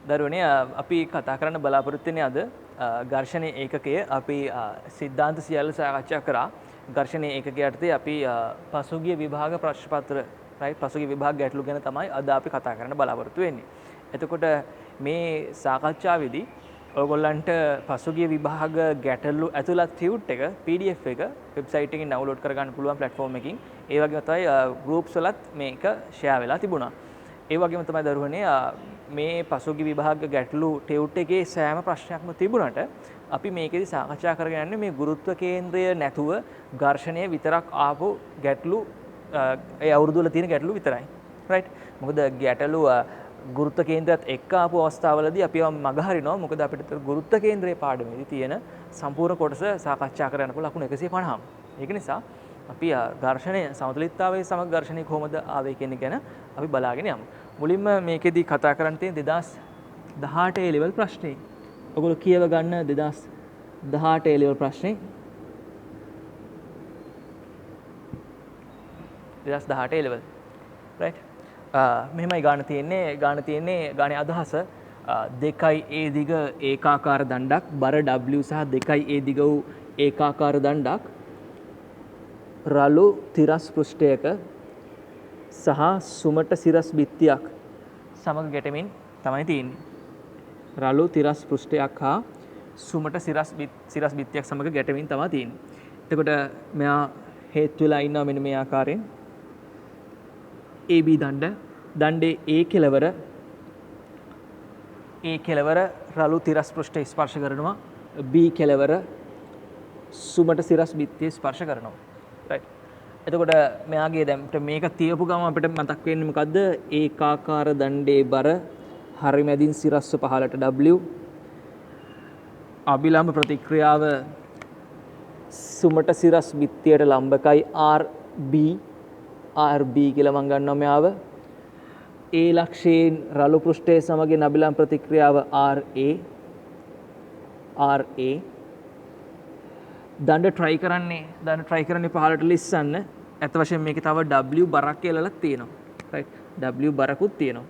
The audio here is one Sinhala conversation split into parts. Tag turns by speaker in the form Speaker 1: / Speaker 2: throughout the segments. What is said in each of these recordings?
Speaker 1: දරුවනේ අපි කතා කරන්න බලාපොරොත්තු වෙන්නේ අද ඝර්ෂණ ඒකකයේ අපි සිද්ධාන්ත සියල්ල සාකච්ඡා කරා. ඝර්ෂණ ඒකකයේ යටතේ අපි පසුගිය විභාග ප්‍රශ්න පත්‍ර රයිට් පසුගිය විභාග ගැටලු ගැන තමයි අද අපි කතා කරන්න බලාපොරොත්තු වෙන්නේ. එතකොට මේ සාකච්ඡාවේදී ඔයගොල්ලන්ට පසුගිය විභාග ගැටලු ඇතුළත් ටියුට් එක PDF එක වෙබ්සයිට් එකකින් ඩවුන්ලෝඩ් කරගන්න පුළුවන් ප්ලැට්ෆෝම් එකකින්. ඒ වගේම තමයි ගෲප්ස් වලත් මේක ෂෙයා වෙලා තිබුණා. ඒ වගේම තමයි දරුවනේ මේ පසුගිය විභාග ගැටලු ටියුට් එකේ සෑම ප්‍රශ්නයක්ම තිබුණාට අපි මේකෙදි සාකච්ඡා කරගෙන යන්නේ මේ ගුරුත්ව කේන්ද්‍රය නැතුව ඝර්ෂණය විතරක් ආපු ගැටලු ඒ අවුරුදු වල තියෙන ගැටලු විතරයි. රයිට්. මොකද ගැටලු ගුරුත්ව කේන්ද්‍රයත් එක්ක ආපු අවස්ථාවලදී අපි මග හරිනවා. මොකද අපිට ගුරුත්ව කේන්ද්‍රයේ පාඩමේදී තියෙන සම්පූර්ණ කොටස සාකච්ඡා කරන්න පුළුවන් ලකුණු 150ක්. ඒක නිසා අපි ඝර්ෂණය සමතුලිතතාවයේ සමග ඝර්ෂණය කොහොමද ආවේ කියන එක ගැන අපි බලාගෙන යමු. මුලින්ම මේකෙදි කතා කරන්න තියෙන 2018 A level ප්‍රශ්නේ. ඔයගොල්ලෝ කියව ගන්න 2018 A level ප්‍රශ්නේ. 2018 A level. right. මෙහෙමයි ගාන තියෙන්නේ ගානේ අදහස 2A දිග ඒකාකාර දණ්ඩක් බර W සහ 2A දිග වූ ඒකාකාර දණ්ඩක් රළු තිරස් පෘෂ්ඨයක සහ සුමට සිරස් බිත්තියක් සමග ගැටෙමින් තමයි තියෙන්නේ. රළු තිරස් පෘෂ්ඨයක් හා සුමට සිරස් බිත්තියක් සමග ගැටෙමින් තමයි තියෙන්නේ. එතකොට මෙයා හේතු වෙලා ඉන්නවා මෙන්න මේ ආකාරයෙන්. AB දණ්ඩේ A කෙළවර රළු තිරස් පෘෂ්ඨය ස්පර්ශ කරනවා. B කෙළවර සුමට සිරස් බිත්තිය ස්පර්ශ කරනවා. right. එතකොට මෙයාගේ දැන් මේක තියපු ගම අපිට මතක් වෙන්නේ මොකද්ද? ඒකාකාර දණ්ඩේ බර හරි මැදින් සිරස්ව පහළට W අභිලම්බ ප්‍රතික්‍රියාව සුමට සිරස් බිත්තියට ලම්බකයි RB කියලා මම ගන්නවා මෙයාව. A ලක්ෂයෙන් රළු පෘෂ්ඨයේ සමගින් අභිලම්බ ප්‍රතික්‍රියාව RA දණ්ඩ try කරන්නේ පහළට ලිස්සන්න. ඇත්ත වශයෙන් මේකේ තව W බරක් කියලාලා තියෙනවා. right. W බරකුත් තියෙනවා.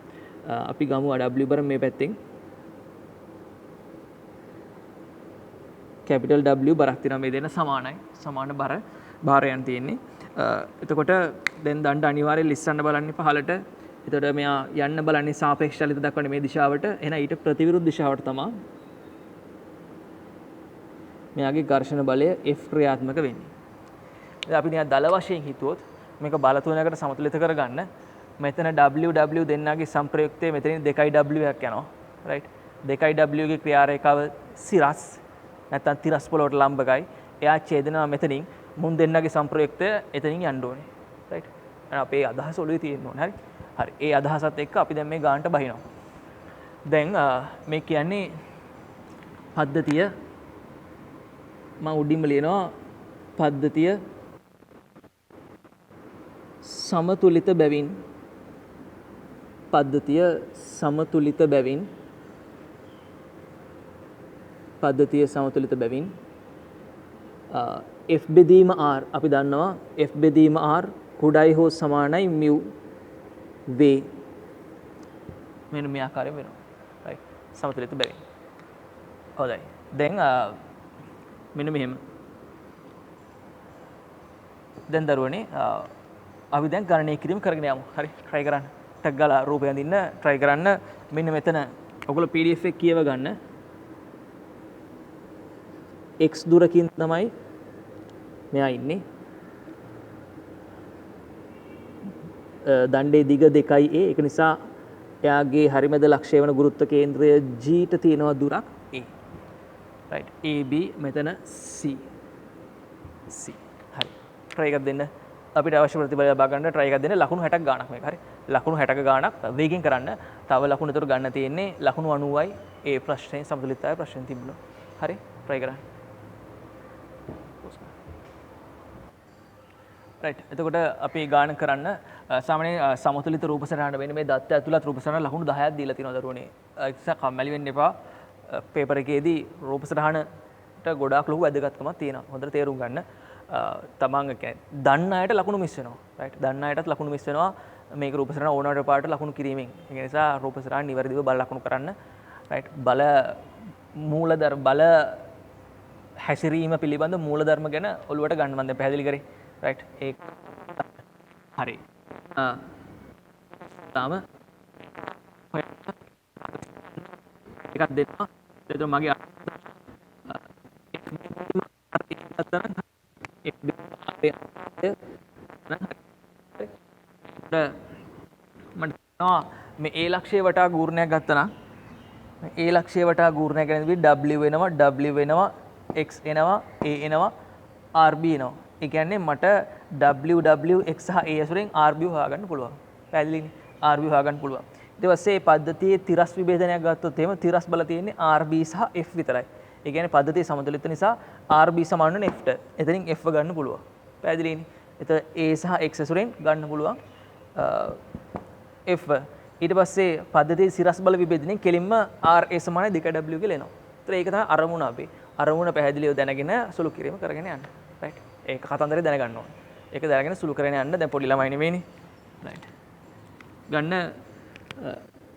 Speaker 1: අපි ගමු W බර මේ පැත්තෙන්. capital W බරක් තියෙනවා. මේ දෙන්න සමාන භාරයන් තියෙන්නේ. එතකොට දැන් දණ්ඩ අනිවාර්යයෙන් ලිස්සන්න බලන්නේ පහළට. එතකොට මෙයා යන්න බලන්නේ සාපේක්ෂ චලිත දක්වන්නේ මේ දිශාවට. එහෙනම් ඊට ප්‍රතිවිරුද්ධ දිශාවට තමයි මෙයාගේ ඝර්ෂණ බලය F ක්‍රියාත්මක වෙන්නේ. දැන් අපි නිකන් දල වශයෙන් හිතුවොත් මේක බල තුනකට සමතුලිත කරගන්න මෙතන W දෙන්නගේ සංප්‍රයුක්තය මෙතනින් 2W එකක් යනවා. right. 2W ගේ ක්‍රියාරේඛාව සිරස් නැත්නම් තිරස් පොළොවට ලම්බකයි. එයා ඡේදනවා මෙතනින් මුන් දෙන්නගේ සංප්‍රයුක්තය එතනින් යන්න ඕනේ. right. අපේ අදහස ඔළුවේ තියෙන්න ඕනේ. හරි. ඒ අදහසත් එක්ක අපි දැන් මේ ගානට බහිනවා. දැන් මේ කියන්නේ පද්ධතිය මම උඩින්ම ලියනවා පද්ධතිය සමතුලිත බැවින් F බෙදීම R අපි දන්නවා F බෙදීම R කුඩායි හෝ සමානයි μ වේ. මෙන්න මේ ආකාරයෙන් වෙනවා. right. සමතුලිත බැවින්. හොඳයි. දැන් මෙන්න මෙහෙම. දැන් දරුවනේ අපි දැන් ගණනය කිරීම කරගෙන යමු. හරි. try කරන්න. ටැග් ගාලා රූපය අඳින්න try කරන්න. මෙන්න මෙතන ඔයගොල්ලෝ PDF එක කියව ගන්න. x දුරකින් තමයි මෙයා ඉන්නේ. දණ්ඩේ දිග 2A. ඒක නිසා එයාගේ හරිමැද ලක්ෂ්‍ය වන ගුරුත්ව කේන්ද්‍රය G ට තියෙනවා දුරක් A. right. AB මෙතන C. හරි. try එකක් දෙන්න. අපිට අවශ්‍ය ප්‍රතිඵල ලබා ගන්න try එකක් දෙන්න. ලකුණු 60ක් ගාණක් මේක. හරි. ලකුණු 60ක ගාණක් වේගෙන් කරන්න. තව ලකුණු උතර ගන්න තියෙන්නේ ලකුණු 90යි ඒ ප්‍රශ්නේ සමතුලිතතාවය ප්‍රශ්නේ තිබුණා. හරි. try කරන්න. right. එතකොට අපි ගාන කරන්න සාමාන්‍ය සමතුලිත රූප සටහන වෙන්නේ මේ දත්ත ඇතුළත් රූප සටහන ලකුණු 10ක් දීලා තියෙනවා දරුවනේ. ඒක කම්මැලි වෙන්න එපා. පේපර් එකේදී රූප සටහනට ගොඩාක් ලොකු වැදගත්කමක් තියෙනවා. හොඳට තේරුම් ගන්න. තමන් දන්න අයට ලකුණු මිස් වෙනවා. right. දන්න අයටත් ලකුණු මිස් වෙනවා. මේක රූප සටහන ඕනවට පාට ලකුණු කිරීමෙන්. ඒ නිසා රූප සටහන නිවැරදිව බල ලකුණු කරන්න. රයිට් බල මූලධර්ම බල හැසිරීම පිළිබඳ මූලධර්ම ගැන ඔළුවට ගන්න මම දැන් පැහැදිලි කරේ රයිට් ඒක හරි තාම එකක් දෙන්නවා එතකොට මගේ මේ ඒ ලක්ෂයේ වටා ගූර්ණයක් ගත්තා නම් ඒ ලක්ෂයේ වටා ගූර්ණයක් ගැනදී W වෙනවා W වෙනවා X එනවා A එනවා RB එනවා. ඒ කියන්නේ මට W X සහ A ඇසුරෙන් RB හොයාගන්න පුළුවන්. පැහැදිලිනේ? RB හොයාගන්න පුළුවන්. ඊට පස්සේ පද්ධතියේ තිරස් විභේදනයක් ගත්තොත් එහෙම තිරස් බල තියෙන්නේ RB සහ F විතරයි. ඒ කියන්නේ පද්ධතිය සමතුලිත නිසා RB සමාන වෙන F ට. එතනින් F ගන්න පුළුවන්. පැහැදිලිනේ? එතකොට A සහ X ඇසුරෙන් ගන්න පුළුවන් F. ඊට පස්සේ පද්ධතියේ සිරස් බල විභේදනයෙන් කෙලින්ම RA සමානයි 2W කියලා එනවා. ඒතර ඒක තමයි අරමුණ අපි. අරමුණ පැහැදිලිව දැනගෙන සුළු කිරීම කරගෙන යන්න. රයිට්. ඒක කතන්දරේ දැනගන්න ඕනේ. ඒක දැනගෙන සුළු කරගෙන යන්න. දැන් පොඩි ළමයි නෙවෙයිනේ. රයිට්. ගන්න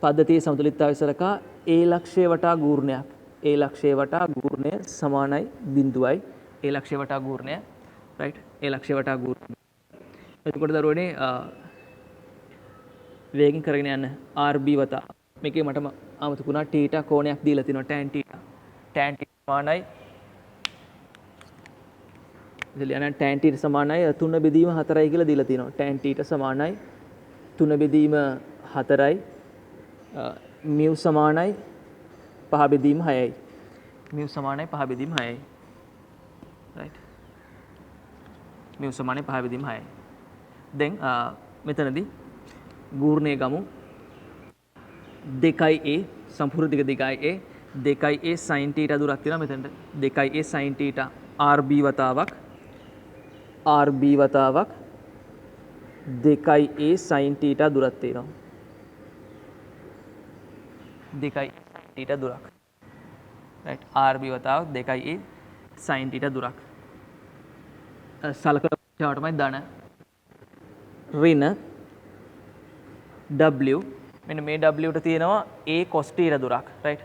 Speaker 1: පද්ධතියේ සමතුලිතතාවය සලකා A ලක්ෂයේ වටා ගූර්ණයක්. A ලක්ෂයේ වටා ගූර්ණය සමානයි බිඳුවයි. A ලක්ෂයේ වටා ගූර්ණය. රයිට්. A ලක්ෂයේ වටා ගූර්ණය. එතකොට දරුවනේ වේගෙන් කරගෙන යන්න RB වතා මේකේ මටම අමතකුණා θ කෝණයක් දීලා තිනවා tan θ සමානයි ඉතින් tan θ සමානයි 3 බෙදීම 4යි කියලා දීලා තිනවා tan θ සමානයි 3 බෙදීම 4යි μ සමානයි 5 බෙදීම 6යි μ සමානයි 5 බෙදීම 6යි රයිට් μ සමානයි 5 බෙදීම 6යි දැන් මෙතනදී ගූර්ණය ගමු 2a සම්පූර්ණ දිග 2a 2a sin θ දුරක් තියෙනවා මෙතනට 2a sin θ RB වතාවක් 2a sin θ දුරක් තියෙනවා 2a sin θ දුරක් right RB වතාවක් 2a sin θ දුරක් සලකනකොටමයි ධන ඍණ W මෙන්න මේ W ට තියෙනවා A cos θ දුරක් right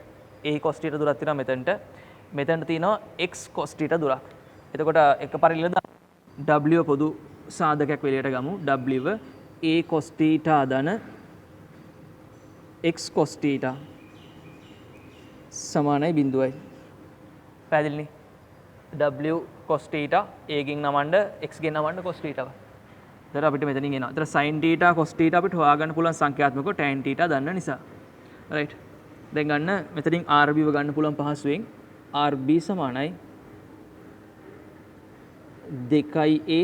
Speaker 1: A cos θ දුරක් තියෙනවා මෙතනට තියෙනවා X cos θ දුරක් එතකොට එක පරිලද W පොදු සාධකයක් වෙලයට ගමු W A cos θ ධන X cos θ සමානයි බිඳුවයි පැහැදිලිනේ W cos θ A ගෙන් නමන්න X ගෙන් නමන්න cos θ දැන් අපිට මෙතනින් එනවා. ඒතර sin θ cos θ අපිට හොයාගන්න පුළුවන් සංඛ්‍යාත්මකව tan θ දන්න නිසා. right. දැන් ගන්න මෙතනින් RB ව ගන්න පුළුවන් පහසුවෙන්. RB සමානයි 2a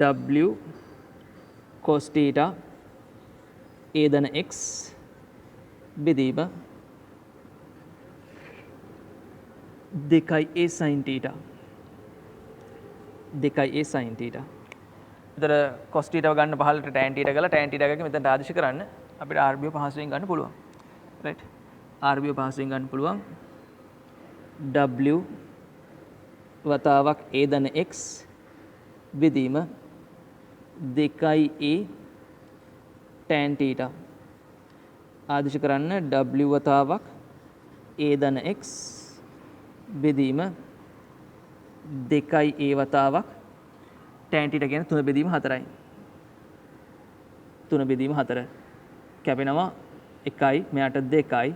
Speaker 1: W cos θ A ධන X බෙදීම 2a sin θ 2a sin θ. එතන cos θ ගන්න පහළට tan θ ගාලා tan θ ගාගෙන මෙතන ආදිශ කරන්න අපිට RB පහසුවෙන් ගන්න පුළුවන්. right. RB පහසුවෙන් ගන්න පුළුවන්. W වතාවක් A ධන X බෙදීම 2a tan θ. ආදිශ කරන්න W වතාවක් A ධන X බෙදීම 2a වතාවක් tan θ කියන්නේ 3 බෙදීම 4යි 3 බෙදීම 4 කැපෙනවා 1යි මෙයාට 2යි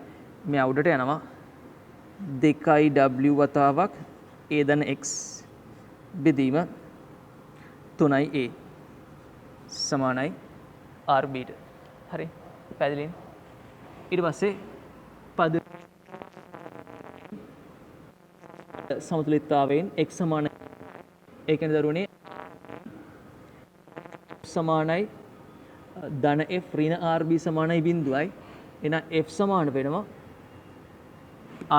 Speaker 1: මෙයා උඩට යනවා 2යි W වතාවක් A ධන X බෙදීම 3යි A සමානයි RB ට හරි පැහැදිලිනේ ඊට පස්සේ පද සමතුලිතතාවයෙන් x සමානයි ඒ කියන්නේ දරුවනේ සමානයි ධන f ඍණ RB සමානයි බිඳුවයි එහෙනම් f සමාන වෙනවා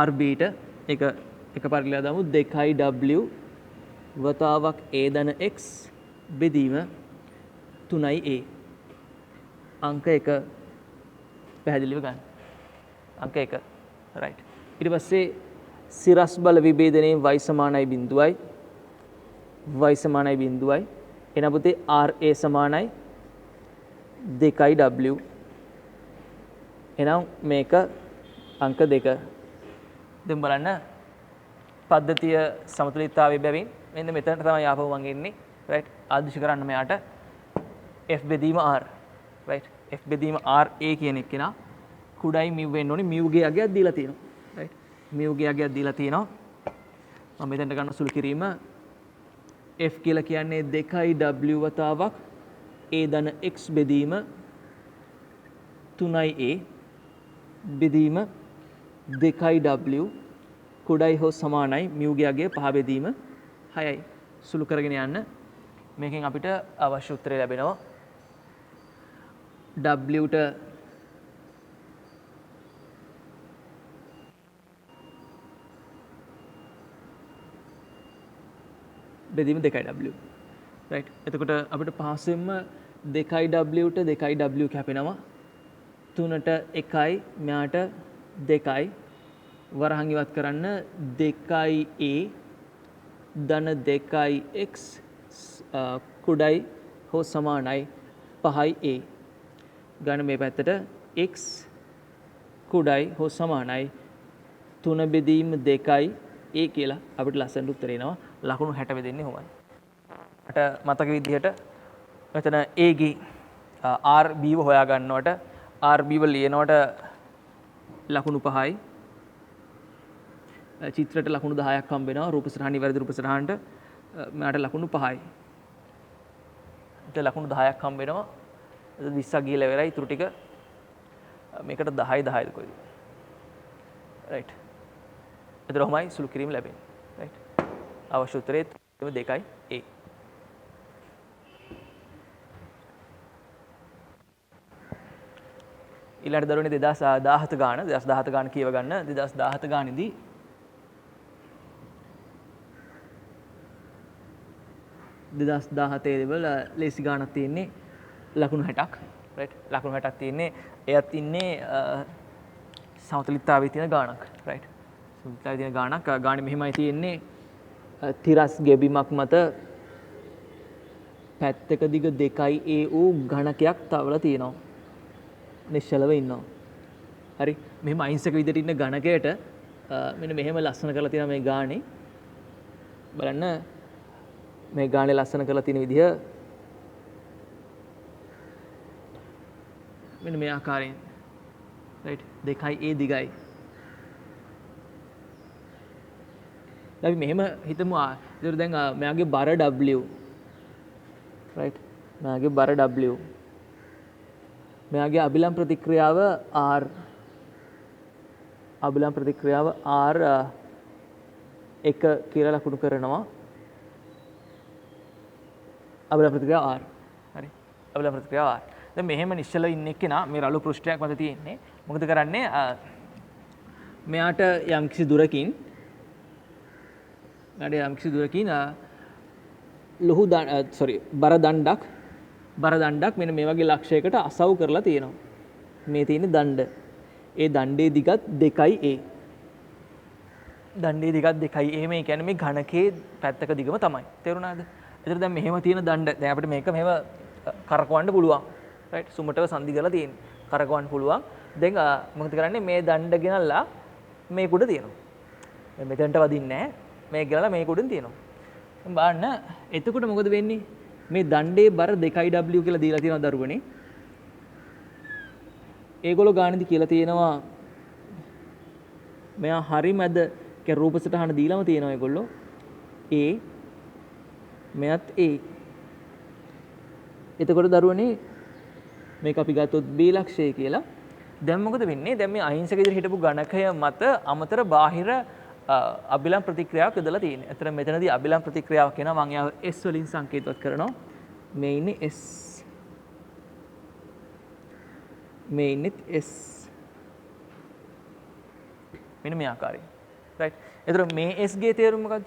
Speaker 1: RB ට එක පරිලලා දාමු 2w වතාවක් a ධන x බෙදීම 3යි a අංක 1 පැහැදිලිව ගන්න අංක 1 right ඊට පස්සේ සිරස් බල විභේදනයෙන් y සමානයි බිඳුවයි y සමානයි බිඳුවයි එන පුතේ RA සමානයි 2W එහෙනම් මේක අංක 2. දැන් බලන්න පද්ධතිය සමතුලිතතාවයේ බැවින් මෙන්න මෙතනට තමයි ආපහු මම එන්නේ රයිට් ආදිශ කරන්න මෙයාට f බෙදීම r රයිට් f බෙදීම r a කියන එක නා කුඩයි mu වෙන්න ඕනේ mu ගේ අගයක් දීලා තියෙනවා රයිට් mu ගේ අගයක් දීලා තියෙනවා මම මෙතනට ගන්න සුළු කිරීම f කියලා කියන්නේ 2w වතාවක් a ධන x බෙදීම 3a බෙදීම 2w කුඩයි හෝ සමානයි mu ගේ අගය 5 බෙදීම 6යි සුළු කරගෙන යන්න මේකෙන් අපිට අවශ්‍ය උත්තරය ලැබෙනවා w ට බෙදීම 2w රයිට් එතකොට අපිට පහසෙන්ම 2w ට 2w කැපෙනවා 3ට 1යි මෙයාට 2යි වරහන් ඉවත් කරන්න 2a ධන 2x කුඩයි හෝ සමානයි 5a ගන්න මේ පැත්තට x කුඩයි හෝ සමානයි 3 බෙදීම 2යි a කියලා අපිට ලස්සනට උත්තර එනවා ලකුණු 60 බෙදෙන්නේ කොහොමද? මට මතක විදිහට මෙතන a ගේ rb ව හොයා ගන්නවට rb ව ලියනවට ලකුණු 5යි චිත්‍රයට ලකුණු 10ක් හම්බ වෙනවා රූප සටහන නිවැරදි රූප සටහනට මට ලකුණු 5යි. ඒත් ලකුණු 10ක් හම්බ වෙනවා 20ක් ගිහලා ඉවරයි ඊටු ටික මේකට 10යි 10යිද කොයිද? රයිට්. ඒතර ඔහමයි සුළු කිරීම ලැබෙන්නේ. රයිට්. අවශ්‍ය උත්තරේ 2යි a. ඊළඟ දරුවනේ 2017 ගාන 2017 ගාන කියව ගන්න 2017 ගානේදී දෙදස් 17 වල ලේසි ගානක් තියෙන්නේ ලකුණු 60ක් රයිට් ලකුණු 60ක් තියෙන්නේ එයත් ඉන්නේ සමතුලිතතාවයේ තියෙන ගානක් රයිට් සමතුලිතතාවයේ තියෙන ගානක් ගානේ මෙහෙමයි තියෙන්නේ තිරස් ගෙබිමක් මත පැත්තක දිග 2යි a වූ ඝනකයක් තවලා තියෙනවා නිශ්චලව ඉන්නවා හරි මෙහෙම අහිංසක විදිහට ඉන්න ඝනකයට මෙන්න මෙහෙම ලස්සන කරලා තියෙනවා මේ ගානේ බලන්න මේ ගානේ ලස්සන කරලා තියෙන විදිහ මෙන්න මේ ආකාරයෙන් රයිට් 2යි a දිගයි අපි මෙහෙම හිතමු ඒතර දැන් මෙයාගේ බර w රයිට් මෙයාගේ බර w මෙයාගේ අබිලම් ප්‍රතික්‍රියාව r අබිලම් ප්‍රතික්‍රියාව r 1 කියලා ලකුණු කරනවා අබිලම් ප්‍රතික්‍රියාව r හරි අබිලම් ප්‍රතික්‍රියාව r දැන් මෙහෙම නිශ්චල ඉන්න එක්කෙනා මේ රළු පෘෂ්ඨයක් මත තියෙන්නේ මොකද කරන්නේ මෙයාට යම්කිසි දුරකින් ලොහු බර දණ්ඩක් මෙන්න මේ වගේ ලක්ෂයකට අසව් කරලා තියෙනවා මේ තියෙන දණ්ඩ ඒ දණ්ඩේ දිගත් 2යි a දණ්ඩේ දිගත් 2යි a මේ කියන්නේ මේ ඝනකයේ පැත්තක දිගම තමයි තේරුණාද එතන දැන් මෙහෙම තියෙන දණ්ඩ දැන් අපිට මේක මෙහෙම කරකවන්න පුළුවන් රයිට් සුමටව සංදි කරලා තියෙන්නේ කරකවන්න පුළුවන් දැන් මොකද කරන්නේ මේ දණ්ඩ ගෙනල්ලා මේක උඩ තියෙනවා මෙතනට වදින්නේ නැහැ මේක ගෙනල්ලා මේක උඩින් තියෙනවා බලන්න එතකොට මොකද වෙන්නේ මේ දණ්ඩේ බර 2w කියලා දීලා තියෙනවා දරුවනේ ඒගොල්ලෝ ගානේදී කියලා තියෙනවා මෙයා හරි මැද කේ රූප සටහන දීලාම තියෙනවා ඒගොල්ලෝ a මෙයත් a එතකොට දරුවනේ මේක අපි ගත්තොත් b ලක්ෂය කියලා දැන් මොකද වෙන්නේ දැන් මේ අහිංසක විදිහට හිටපු ඝනකය මත අමතර බාහිර අබිලම් ප්‍රතික්‍රියාවක් යොදලා තියෙන්නේ. එතන මෙතනදී අබිලම් ප්‍රතික්‍රියාවක් කියනවා මම යාව S වලින් සංකේතවත් කරනවා. මේ ඉන්නේ S. මේ ඉන්නේ S. මෙන්න මේ ආකාරයෙන්. රයිට්. එතන මේ S ගේ තේරුම මොකද්ද?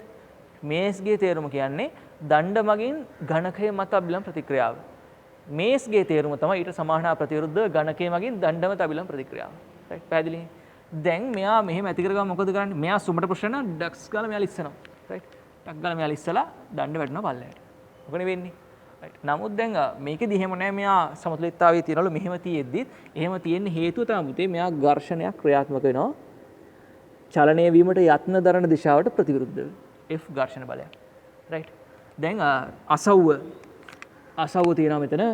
Speaker 1: මේ S ගේ තේරුම කියන්නේ දණ්ඩ මගින් ඝනකය මත අබිලම් ප්‍රතික්‍රියාව. මේ S ගේ තේරුම තමයි ඊට සමාන ප්‍රතිවිරුද්ධ ඝනකය මගින් දණ්ඩ මත අබිලම් ප්‍රතික්‍රියාව. රයිට්. පැහැදිලිද? දැන් මෙයා මෙහෙම ඇති කරගම මොකද කරන්නේ මෙයා සුමට ප්‍රශ්න ඩක්ස් ගාලා මෙයා ලිස්සනවා රයිට් ටක් ගාලා මෙයා ලිස්සලා දණ්ඩ වැටෙනවා පල්ලයට මොකනේ වෙන්නේ නමුත් දැන් මේකෙදි එහෙම නැහැ මෙයා සමතුලිතතාවයේ තියනවලු මෙහෙම තියෙද්දි එහෙම තියෙන හේතුව තමයි පුතේ මෙයා ඝර්ෂණයක් ක්‍රියාත්මක වෙනවා චලනය වීමට යත්න දරන දිශාවට ප්‍රතිවිරුද්ධව F ඝර්ෂණ බලයක් රයිට් දැන් අසව්ව තියෙනවා මෙතන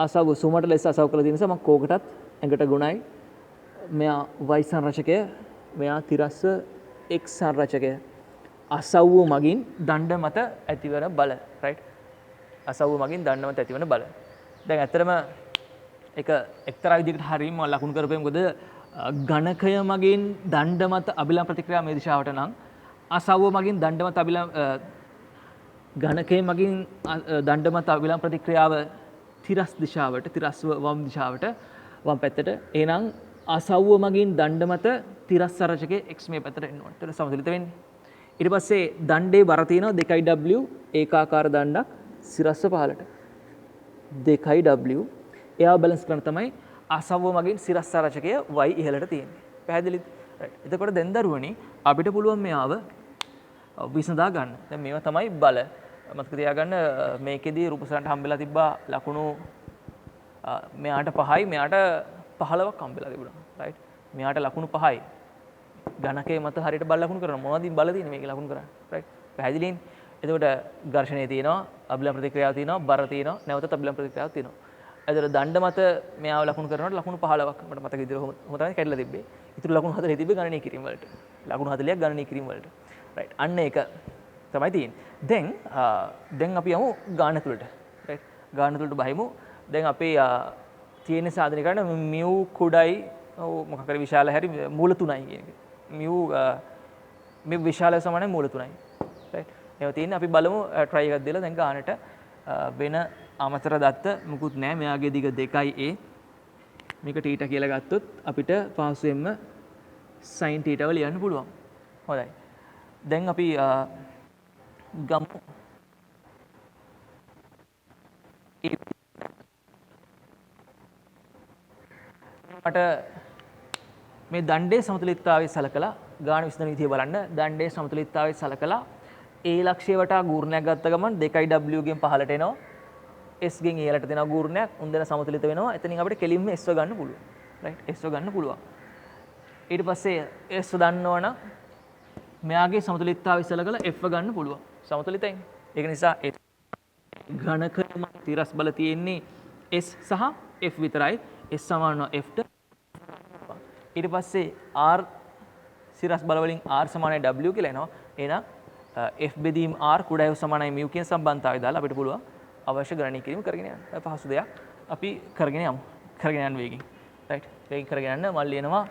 Speaker 1: අසව්ව සුමට ලෙස අසව් කරලා තියෙන නිසා මම කෝකටත් ඇඟට ගුණයි මෙයා y සංරචකය මෙයා තිරස්ස x සංරචකය අසව්ව මගින් දණ්ඩ මත ඇතිවන බල රයිට් අසව්ව මගින් දණ්ඩ මත ඇතිවන බල දැන් ඇත්තටම ඒක එක්තරා විදිහකට හරියම ලකුණු කරපෙමු මොකද ඝනකය මගින් දණ්ඩ මත අභිලම්බ ප්‍රතික්‍රියාව මේ දිශාවට නම් අසව්ව මගින් දණ්ඩ මත ඝනකය මගින් දණ්ඩ මත අභිලම්බ ප්‍රතික්‍රියාව තිරස් දිශාවට තිරස්ව වම් දිශාවට වම් පැත්තට එහෙනම් අසව්ව මගින් දණ්ඩ මත තිරස් සංරචකයේ x මේ පැත්තට එන්න ඕනේ. ඒතර සමතුලිත වෙන්නේ. ඊට පස්සේ දණ්ඩේ බර තියෙනවා 2w ඒකාකාර දණ්ඩක් සිරස්ව පහළට 2w එයා බැලන්ස් කරන තමයි අසව්ව මගින් සිරස් සංරචකය y ඉහළට තියෙන්නේ. පැහැදිලිද? රයිට්. එතකොට දැන් දරුවනි අපිට පුළුවන් මෙයාව විසඳා ගන්න. දැන් මේවා තමයි බල. මතක තියාගන්න මේකෙදී රූපසරණට හම්බෙලා තිබ්බා ලකුණු මෙයාට 5යි මෙයාට 15ක් හම්බෙලා තිබුණා. රයිට්. මෙයාට ලකුණු 5යි. ඝනකයේ මත හරියට බල ලකුණු කරනවා. මොනවද බල තියෙන්නේ මේකේ ලකුණු කරන්නේ? රයිට්. පැහැදිලිනේ? එතකොට ඝර්ෂණය තියෙනවා, අභිලම්බ ප්‍රතික්‍රියාව තියෙනවා, බර තියෙනවා, නැවතත් අභිලම්බ ප්‍රතික්‍රියාවක් තියෙනවා. එතකොට දණ්ඩ මත මෙයාව ලකුණු කරනකොට ලකුණු 15ක් මට මතක විදිහට කොහොම තමයි කැඩලා තිබ්බේ. ඊටු ලකුණු 40 තිබ්බේ ගණනය කිරීම වලට. ලකුණු 40ක් ගණනය කිරීම වලට. රයිට්. අන්න ඒක තමයි තියෙන්නේ. දැන් අපි යමු ගාන තුලට. රයිට්. ගාන තුලට බහිමු. දැන් අපේ තියෙන සාධනය කරන මියු කුඩයි මොකක් හරි විශාල හැරි මූල 3යි කියන එක. මියු මේ විශාල සමානයි මූල 3යි. රයිට්. ඒව තියෙන්නේ අපි බලමු try එකක් දෙලා දැන් ගානට වෙන අමතර දත්ත මුකුත් නැහැ. මෙයාගේ දිග 2a. මේක θ කියලා ගත්තොත් අපිට පහසුවෙන්ම sin θ ව ලියන්න පුළුවන්. හොඳයි. දැන් අපි ගමු මට මේ දණ්ඩේ සමතුලිතතාවය සලකලා ගාන විසඳන විදිය බලන්න. දණ්ඩේ සමතුලිතතාවය සලකලා a ලක්ෂය වටා ගූර්ණයක් ගත්ත ගමන් 2w ගෙන් පහළට එනවා. s ගෙන් ඉහළට දෙනවා ගූර්ණයක්. උන් දෙන සමතුලිත වෙනවා. එතනින් අපිට කෙලින්ම s ව ගන්න පුළුවන්. රයිට්. s ව ගන්න පුළුවන්. ඊට පස්සේ s දන්නවනම් මෙයාගේ සමතුලිතතාවය සලකලා f ගන්න පුළුවන්. සමතුලිතයි. ඒක නිසා ඝනකම තිරස් බල තියෙන්නේ s සහ f විතරයි. s සමාන f ට. ඊට පස්සේ r සිරස් බල වලින් r සමානයි w කියලා එනවා. එහෙනම් f බෙදීම r කුඩා f සමානයි mu කියන සම්බන්ධතාවය දාලා අපිට පුළුවන් අවශ්‍ය ගණනය කිරීම කරගෙන යන්න. පහසු දෙයක්. අපි කරගෙන යමු. කරගෙන යන්න වේගින්. රයිට්. වේගින් කරගෙන යන්න මම ලියනවා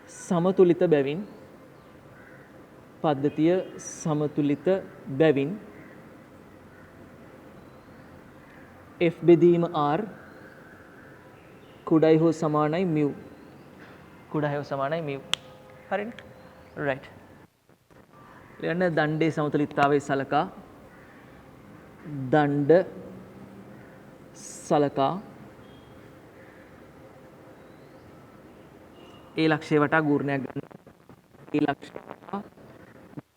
Speaker 1: සමතුලිත බැවින් පද්ධතිය සමතුලිත බැවින් f බෙදීම r කුඩයි හෝ සමානයි mu. කුඩයි හෝ සමානයි mu. හරිනේ? right. ලියන්න දණ්ඩේ සමතුලිතතාවයේ සලකා දණ්ඩ සලකා ඒ ලක්ෂය වටා ගූර්ණයක් ගන්න. ඒ ලක්ෂය වටා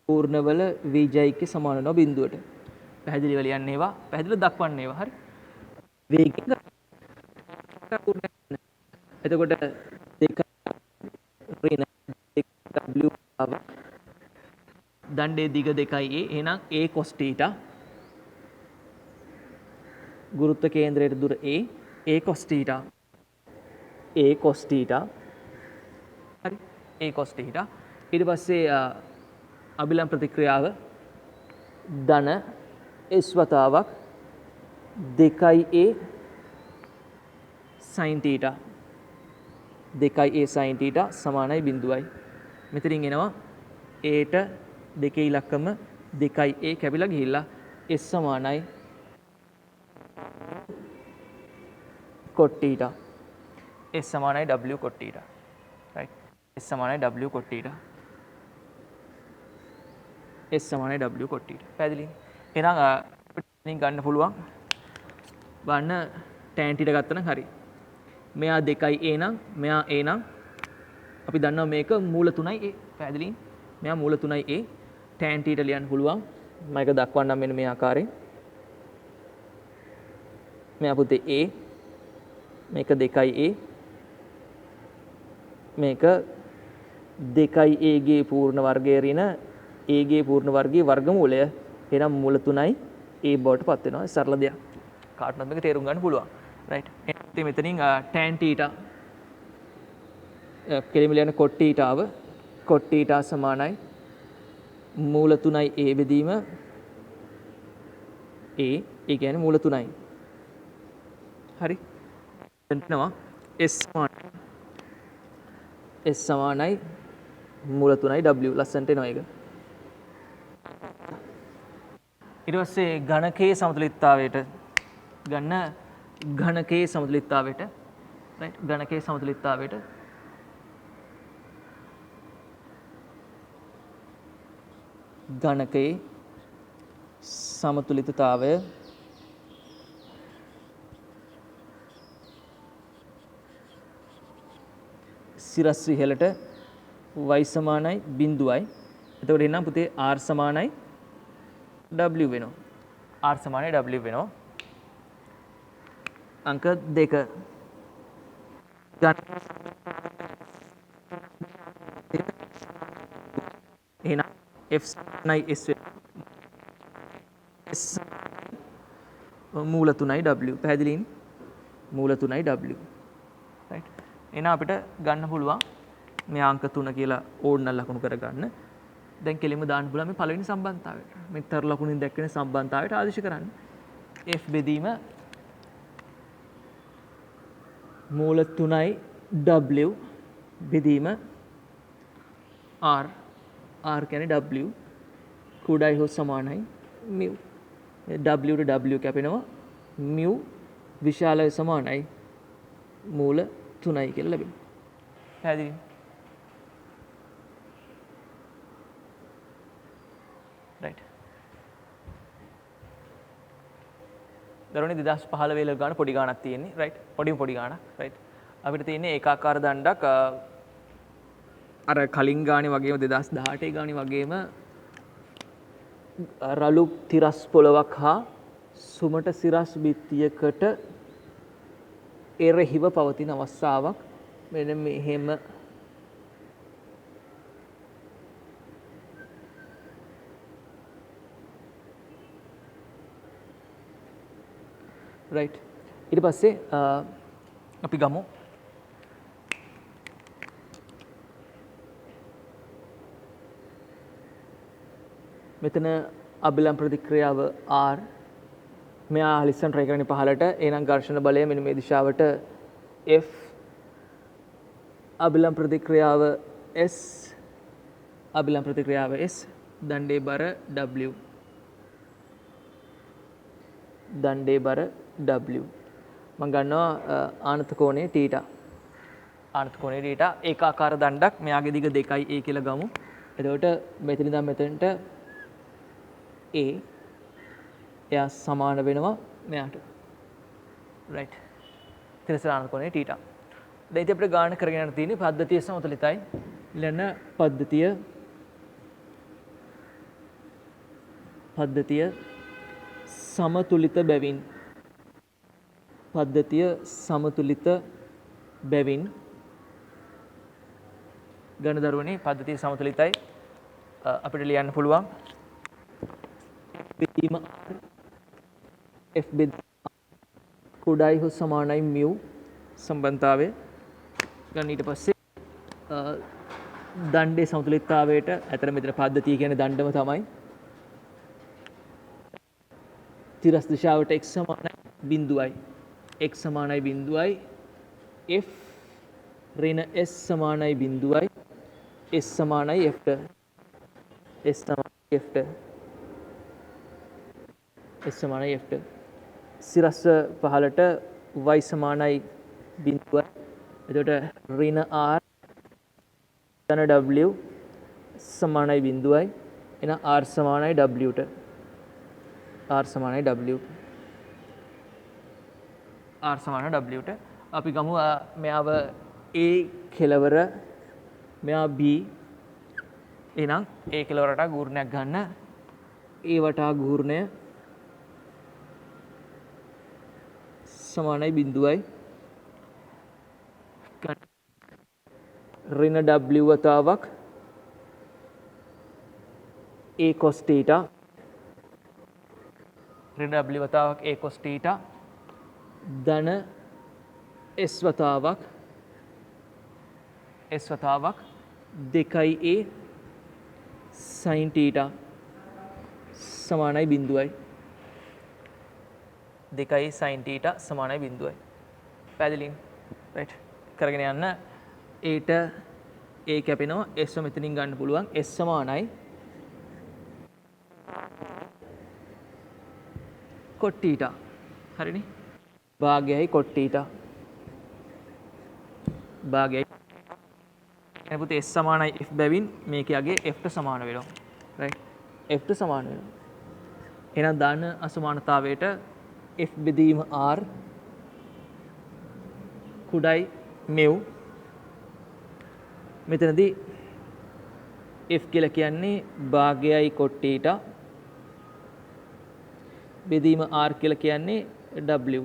Speaker 1: ගූර්ණවල වීජයික්‍ය සමාන වෙනවා බිඳුවට. පැහැදිලිව ලියන්න ඒවා. පැහැදිලිව දක්වන්න ඒවා. හරි. වේගයෙන් එතකොට දෙක ඍණ w දණ්ඩේ දිග 2a. එහෙනම් a cos θ ගුරුත්ව කේන්ද්‍රයට දුර a cos θ a cos θ හරි a cos θ. ඊට පස්සේ අභිලම්බ ප්‍රතික්‍රියාව ධන s වතාවක් 2a sin θ 2a sin θ සමානයි බිඳුවයි. මෙතනින් එනවා a ට දෙකේ ඉලක්කම 2a කැපිලා ගිහිල්ලා s සමානයි cot θ. s සමානයි w cot θ. right. s සමානයි w cot θ. s සමානයි w cot θ. පැහැදිලිද? එහෙනම් අපිට ගන්න පුළුවන් බලන්න tan θ ගත්තා නම් හරි. මෙයා 2a නම් මෙයා a නම් අපි දන්නවා මේක මූල 3යි a. පැහැදිලිද? මෙයා මූල 3යි a tan θ ලියන්න පුළුවන්. මම ඒක දක්වන්නම් මෙන්න මේ ආකාරයෙන්. මෙයා පුතේ a මේක 2a මේක 2a ගේ පූර්ණ වර්ගය ඍණ a ගේ පූර්ණ වර්ගයේ වර්ගමූලය. එහෙනම් මූල 3යි a බවට පත් වෙනවා. සරල දෙයක්. කාටවත් මේක තේරුම් ගන්න පුළුවන්. රයිට්. එහෙනම් මෙතනින් tan θ කෙලිම ලියන cot θ ආව cot θ සමානයි මූල 3යි a බෙදීම a ඒ කියන්නේ මූල 3යි. හරි. එතනවා s සමානයි මූල 3යි w ලස්සනට එනවා ඒක. ඊට පස්සේ ඝනකයේ සමතුලිතතාවයට ගන්න ඝනකයේ සමතුලිතතාවයට රයිට් ඝනකයේ සමතුලිතතාවයට ඝනකයේ සමතුලිතතාවය සිරස් ඉහළට y සමානයි 0යි. එතකොට එනම් පුතේ r සමානයි w වෙනවා. r සමානයි w වෙනවා. අංක 2 එහෙනම් f සමානයි s වෙනවා. s මූල 3යි w පැහැදිලිනේ. මූල 3යි w. රයිට්. එහෙනම් අපිට ගන්න පුළුවන් මේ අංක 3 කියලා ඕඩනල් ලකුණු කරගන්න. දැන් කෙලින්ම දාන්න පුළුවන් මේ පළවෙනි සම්බන්ධතාවයට. මේ තර ලකුණින් දැක්වෙන සම්බන්ධතාවයට ආදේශ කරන්න. f බෙදීම මූල 3යි w බෙදීම r r කියන්නේ w කුඩායි හෝ සමානයි μ. w ට w කැපෙනවා μ විශාලයි සමානයි මූල 3යි කියලා ලැබෙනවා. පැහැදිලිද? රයිට්. දරුවනේ 2015 වේල ගාන පොඩි ගානක් තියෙන්නේ. රයිට්. පොඩි ගානක්. රයිට්. අපිට තියෙන්නේ ඒකාකාර දණ්ඩක් අර කලින් ගානේ වගේම 2018 ගානේ වගේම රළු තිරස් පොලවක් හා සුමට සිරස් බිත්තියකට එරෙහිව පවතින අවස්ථාවක්. මෙන්න මෙහෙම රයිට්. ඊට පස්සේ අපි ගමු මෙතන අබිලම් ප්‍රතික්‍රියාව R මෙයා ලිස්සන් try කරන්නේ පහළට. එහෙනම් ඝර්ෂණ බලය මෙන්න මේ දිශාවට F අබිලම් ප්‍රතික්‍රියාව S අබිලම් ප්‍රතික්‍රියාව S දණ්ඩේ බර W දණ්ඩේ බර W මම ගන්නවා ආනත කෝණය θ ආනත කෝණය θ ඒකාකාර දණ්ඩක් මෙයාගේ දිග 2යි a කියලා ගමු. එතකොට මෙතන ඉඳන් මෙතනට a එයා සමාන වෙනවා මෙයාට. රයිට්. තිරසන ආනත කෝණය θ. දැන් ඉතින් අපිට ගාන කරගෙන යන්න තියෙන්නේ පද්ධතිය සමතුලිතයි. ඊළඟ පද්ධතිය සමතුලිත බැවින් ගණ දරුවනේ පද්ධතිය සමතුලිතයි. අපිට ලියන්න පුළුවන් බෙදීම f කුඩායි හෝ සමානයි μ සම්බන්ධතාවය ගන්න. ඊට පස්සේ දණ්ඩේ සමතුලිතතාවයට අතර මෙතන පද්ධතිය කියන්නේ දණ්ඩම තමයි. තිරස් දිශාවට x සමානයි 0යි x සමානයි 0යි f ඍණ s සමානයි 0යි s සමානයි f ට s සමානයි f ට s සමානයි f ට සිරස් පහළට y සමානයි 0යි. එතකොට ඍණ r ධන w සමානයි 0යි. එහෙනම් r සමානයි w ට r සමානයි w r සමාන w ට අපි ගමු මෙයාව a කෙලවර මෙයා b එහෙනම් ඒ කෙලවර වටා ගූර්ණයක් ගන්න. ඒ වටා ගූර්ණය සමානයි බිඳුවයි ඍණ w වතාවක් a cos theta ඍණ w වතාවක් a cos theta ධන s වතාවක් 2a sin theta සමානයි බිඳුවයි 2 sin theta සමානයි බිඳුවයි. පැහැදිලිද? රයිට්. කරගෙන යන්න ඒට a කැපෙනවා s මෙතනින් ගන්න පුළුවන් s සමානයි cot theta. හරිනේ? භාගයයි cot theta. භාගයයි එනකොට s සමානයි f බැවින් මේකේ අගේ f ට සමාන වෙනවා. රයිට්. f ට සමාන වෙනවා. එහෙනම් ධන අසමානතාවයට f බෙදීම r කුඩයි මෙව් මෙතනදී f කියලා කියන්නේ භාගයයි cot theta බෙදීම r කියලා කියන්නේ w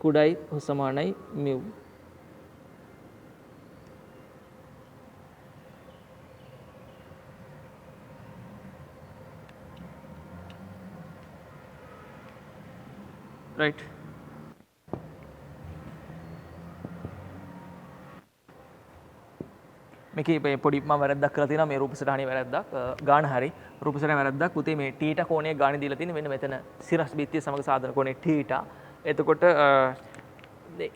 Speaker 1: කුඩයි සමානයි මෙව්. right. මේකේ පොඩි මම වැරද්දක් කරලා තියෙනවා මේ රූප සටහනේ වැරද්දක් ගාන හරි රූප සටහනේ වැරද්දක් පුතේ මේ θ කෝණයේ ගාන දීලා තියෙන්නේ මෙන්න මෙතන සිරස් බිත්තිය සමග සාධන කෝණේ θ. එතකොට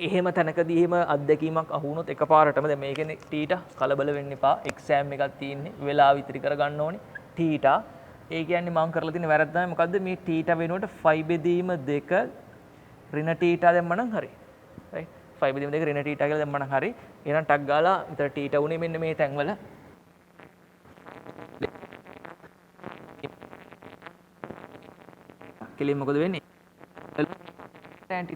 Speaker 1: එහෙම තැනකදී එහෙම අත්දැකීමක් අහු වුණොත් එකපාරටම දැන් මේකනේ θ කලබල වෙන්න එපා එක්සෑම් එකක් තියෙන්නේ වෙලාව ඉතිරි කර ගන්න ඕනේ θ. ඒ කියන්නේ මම කරලා තියෙන වැරද්ද තමයි මොකද්ද මේ θ වෙනුවට ෆයි බෙදීම 2 ඍණ θ දැම්ම නම් හරි. right. ෆයි බෙදීම 2 ඍණ θ කියලා දැම්ම නම් හරි. එහෙනම් ටක් ගාලා මෙතන θ උනේ මෙන්න මේ තැන්වල. කෙලින් මොකද වෙන්නේ? tan θ.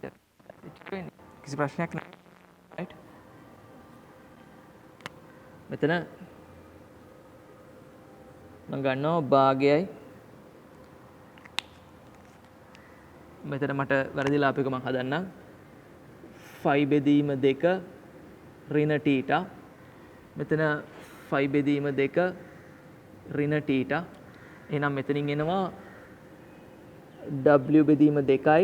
Speaker 1: වෙන්නේ. කිසි ප්‍රශ්නයක් නැහැ. right. මෙතන මම ගන්නවා භාගයයි මෙතන මට වැරදිලා අපේක මම හදන්නම් ෆයි බෙදීම 2 ඍණ θ මෙතන ෆයි බෙදීම 2 ඍණ θ එහෙනම් මෙතනින් එනවා w බෙදීම 2යි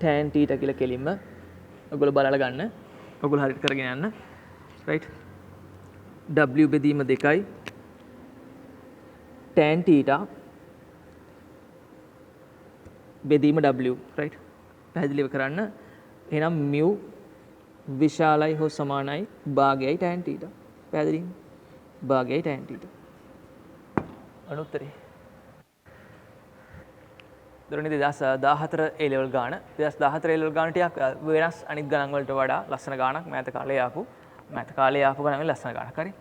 Speaker 1: tan θ කියලා කෙලින්ම ඔයගොල්ලෝ බලලා ගන්න ඔයගොල්ලෝ හරියට කරගෙන යන්න right w බෙදීම 2යි tan θ බෙදීම w right පැහැදිලිව කරන්න. එහෙනම් mu විශාලයි හෝ සමානයි භාගයයි tan θ. පැහැදිලිද? භාගයයි tan θ. අනුත්තරේ. දරුවනේ 2014 A level ගාන 2014 A level ගාන ටිකක් වෙනස් අනිත් ගණන් වලට වඩා ලස්සන ගානක් මෑත කාලේ ආපු ගණන් වල ලස්සන ගානක් හරි.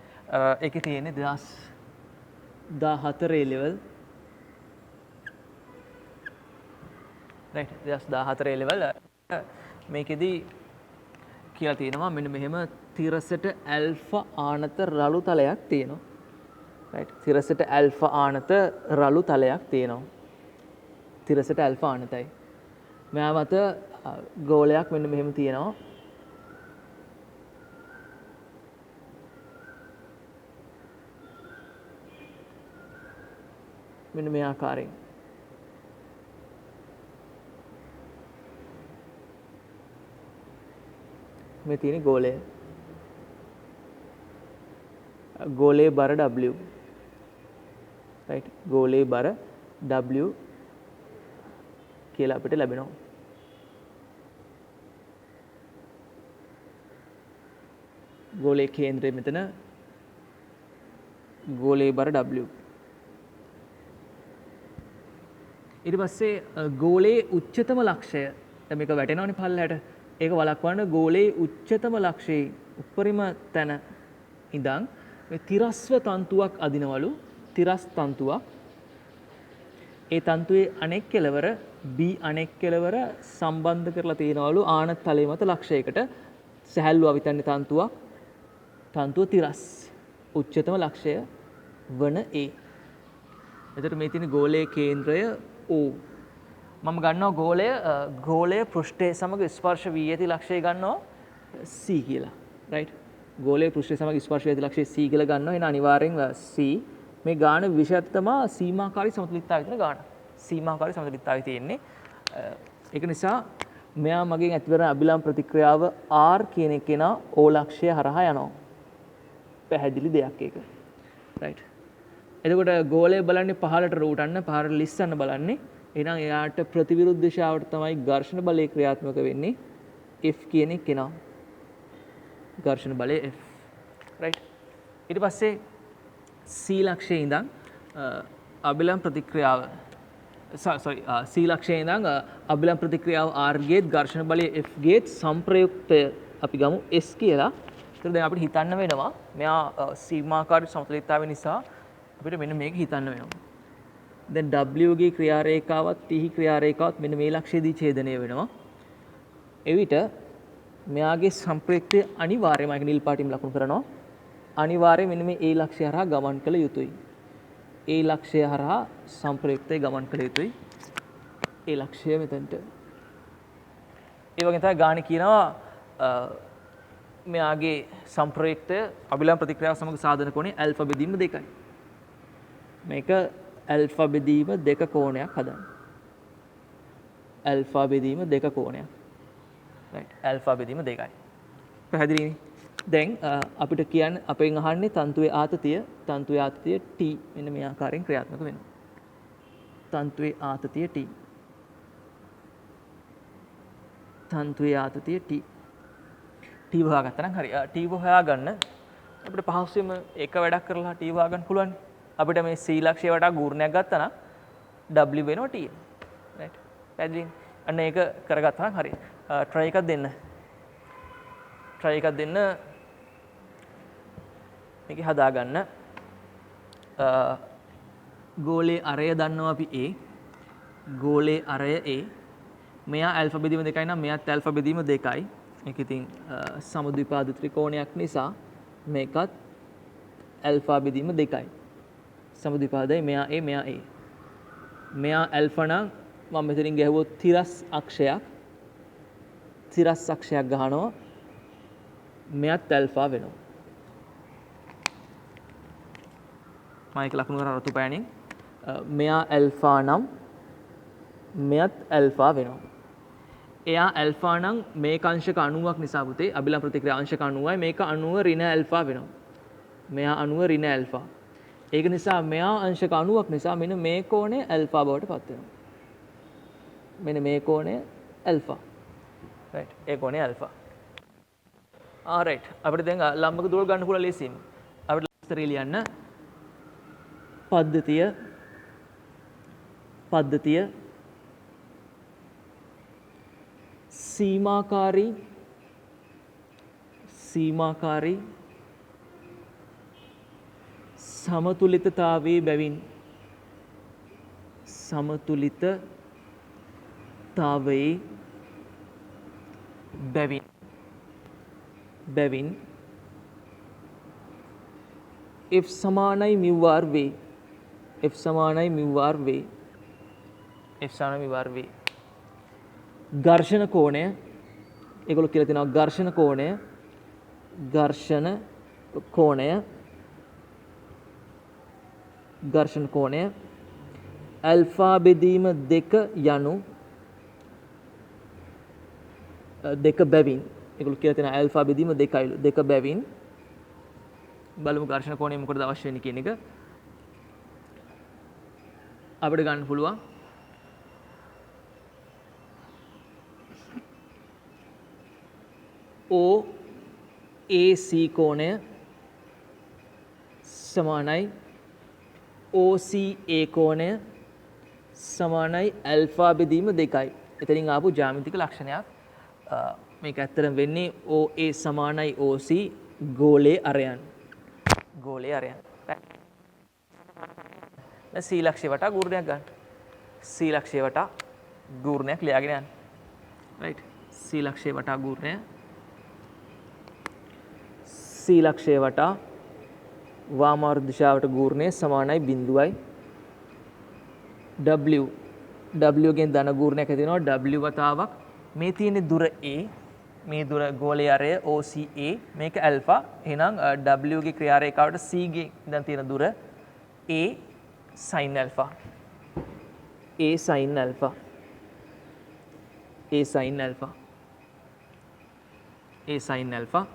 Speaker 1: ඒකේ තියෙන්නේ 2014 A level right 2014 A level මේකෙදී කියලා තියෙනවා මෙන්න මෙහෙම තිරසට ඇල්ෆා ආනත රළු තලයක් තියෙනවා right තිරසට ඇල්ෆා ආනත රළු තලයක් තියෙනවා තිරසට ඇල්ෆා ආනතයි මෙයා මත ගෝලයක් මෙන්න මෙහෙම තියෙනවා මෙන්න මේ ආකාරයෙන් මේ තියෙන ගෝලයේ බර W right ගෝලයේ බර W කියලා අපිට ලැබෙනවා. ගෝලයේ කේන්ද්‍රය මෙතන ගෝලයේ බර W. ඊට පස්සේ ගෝලයේ උච්චතම ලක්ෂය දැන් මේක වැටෙනවනේ පල්ලයට. ඒක වළක්වන්න ගෝලයේ උච්චතම ලක්ෂයේ උපරිම තැන ඉඳන් මේ තිරස්ව තන්තුවක් අදිනවලු තිරස් තන්තුවක්. ඒ තන්තුවේ අනෙක් කෙළවර B අනෙක් කෙළවර සම්බන්ධ කරලා තියෙනවලු ආනත තලයේ මත ලක්ෂයකට සැහැල්ලු අවිතන්නේ තන්තුව තිරස් උච්චතම ලක්ෂය වන A. එතකොට මේ තියෙන ගෝලයේ කේන්ද්‍රය O. මම ගන්නවා ගෝලය පෘෂ්ඨය සමග ස්පර්ශ වී ඇති ලක්ෂය ගන්නවා C කියලා. right? ගෝලයේ පෘෂ්ඨය සමග ස්පර්ශ වී ඇති ලක්ෂය C කියලා ගන්නවා. එහෙනම් අනිවාර්යෙන් C මේ ගාන විශේෂ තමයි සීමාකාරී සමතුලිතතාවය කියන ගාන. සීමාකාරී සමතුලිතතාවය තියෙන්නේ. ඒක නිසා මෙයා මගෙන් ඇතිවන අභිලම් ප්‍රතික්‍රියාව R කියන එකේනා O ලක්ෂය හරහා යනවා. පැහැදිලි දෙයක් ඒක. right? එතකොට ගෝලය බලන්නේ පහළට රූටන්න පහළට ලිස්සන්න බලන්නේ. එහෙනම් එයාට ප්‍රතිවිරුද්ධ දිශාවට තමයි ඝර්ෂණ බලය ක්‍රියාත්මක වෙන්නේ. F කියන කෙනා. ඝර්ෂණ බලය F. right? ඊට පස්සේ C ලක්ෂයේ ඉඳන් අභිලම් ප්‍රතික්‍රියාව C ලක්ෂයේ ඉඳන් අභිලම් ප්‍රතික්‍රියාව R ගේත් ඝර්ෂණ බලය F ගේත් සංප්‍රයුක්තය අපි ගමු S කියලා. ඒතර දැන් අපිට හිතන්න වෙනවා මෙයා සීමාකාරී සමතුලිතතාවය නිසා අපිට මෙන්න මේක හිතන්න වෙනවා. දැන් W ගේ ක්‍රියාරේඛාවත් T ක්‍රියාරේඛාවත් මෙන්න මේ ලක්ෂයේදී ඡේදනය වෙනවා. එවිට මෙයාගේ සංප්‍රයුක්තය අනිවාර්යයෙන්ම ඒක නිල් පාටින් ලකුණු කරනවා. අනිවාර්යයෙන් මෙන්න මේ A ලක්ෂය හරහා ගමන් කළ යුතුයි. A ලක්ෂය හරහා සංප්‍රයුක්තය ගමන් කළ යුතුයි. A ලක්ෂය මෙතනට. ඒ වගේ තමයි ගාන කියනවා මෙයාගේ සංප්‍රයුක්තය අභිලම් ප්‍රතික්‍රියාව සමග සාධන කෝණය ඇල්ෆා බෙදීම 2යි. මේක ඇල්ෆා බෙදීම 2 කෝණයක් හදන්න. ඇල්ෆා බෙදීම 2 කෝණයක්. right ඇල්ෆා බෙදීම 2යි. පැහැදිලිනේ? දැන් අපිට කියන්න අපෙන් අහන්නේ තන්තුවේ ආතතිය T මෙන්න මේ ආකාරයෙන් ක්‍රියාත්මක වෙනවා. තන්තුවේ ආතතිය T. තන්තුවේ ආතතිය T. T හොයාගත්තා නම් හරි. T හොයාගන්න අපිට පහසුවෙන්ම එක වැඩක් කරලා T හොයාගන්න පුළුවන්. අපිට මේ C ලක්ෂය වටා ගූර්ණයක් ගත්තා නම් W වෙනවා T. right පැහැදිලිද? අන්න ඒක කරගත්තා නම් හරි. try එකක් දෙන්න. try එකක් දෙන්න. මේක හදාගන්න. ගෝලයේ අරය දන්නවා අපි A. ගෝලයේ අරය A. මෙයා ඇල්ෆා බෙදීම 2යි නම් මෙයාත් ඇල්ෆා බෙදීම 2යි. මේක ඉතින් සමද්විපාද ත්‍රිකෝණයක් නිසා මේකත් ඇල්ෆා බෙදීම 2යි. සමද්විපාදයි මෙයා A මෙයා A. මෙයා ඇල්ෆා නම් මම මෙතනින් ගැහුවොත් තිරස් අක්ෂයක් ගහනවා. මෙයාත් ඇල්ෆා වෙනවා. මම ඒක ලකුණු කරා රතු පෑනින්. මෙයා ඇල්ෆා නම් මෙයත් ඇල්ෆා වෙනවා. එයා ඇල්ෆා නම් මේක අංශක 90ක් නිසා පුතේ අභිලම් ප්‍රතික්‍රියා අංශක 90යි මේක 90 ඍණ ඇල්ෆා වෙනවා. මෙයා 90 ඍණ ඇල්ෆා. ඒක නිසා මෙයා අංශක 90ක් නිසා මෙන්න මේ කෝණය ඇල්ෆා බවට පත් වෙනවා. මෙන්න මේ කෝණය ඇල්ෆා. right ඒ කෝණය ඇල්ෆා. right අපිට දැන් ලම්බක දුර ගන්න පුළුවන් ලේසියෙන්. අපිට විස්තරය ලියන්න. පද්ධතිය සීමාකාරී සමතුලිතතාවයේ බැවින් F සමානයි μ r වේ. F සමානයි μ r වේ. ඝර්ෂණ කෝණය ඒගොල්ලෝ කියලා තියෙනවා ඝර්ෂණ කෝණය ඇල්ෆා බෙදීම 2 යනු 2 බැවින් ඒගොල්ලෝ කියලා තියෙනවා ඇල්ෆා බෙදීම 2 බැවින් බලමු ඝර්ෂණ කෝණය මොකටද අවශ්‍ය වෙන්නේ කියන එක අපිට ගන්න පුළුවන්. OAC කෝණය සමානයි OCA කෝණය සමානයි ඇල්ෆා බෙදීම 2යි. එතනින් ආපු ජ්‍යාමිතික ලක්ෂණයක්. මේක ඇත්තටම වෙන්නේ OA සමානයි OC ගෝලයේ අරයන්. C ලක්ෂය වටා ගූර්ණයක් ගන්න. C ලක්ෂය වටා ගූර්ණයක් ලියාගෙන යන්න. right C ලක්ෂය වටා ගූර්ණය C ලක්ෂය වටා වාමාර්ධ දිශාවට ගූර්ණය සමානයි බිඳුවයි W. W ගෙන් ධන ගූර්ණයක් ඇති වෙනවා W වතාවක්. මේ තියෙන දුර A. මේ දුර ගෝලයේ අරය OCA. මේක ඇල්ෆා. එහෙනම් W ගේ ක්‍රියා රේඛාවට C ගේ ඉඳන් තියෙන දුර A sin alpha. A sin alpha. A sin alpha. A sin alpha.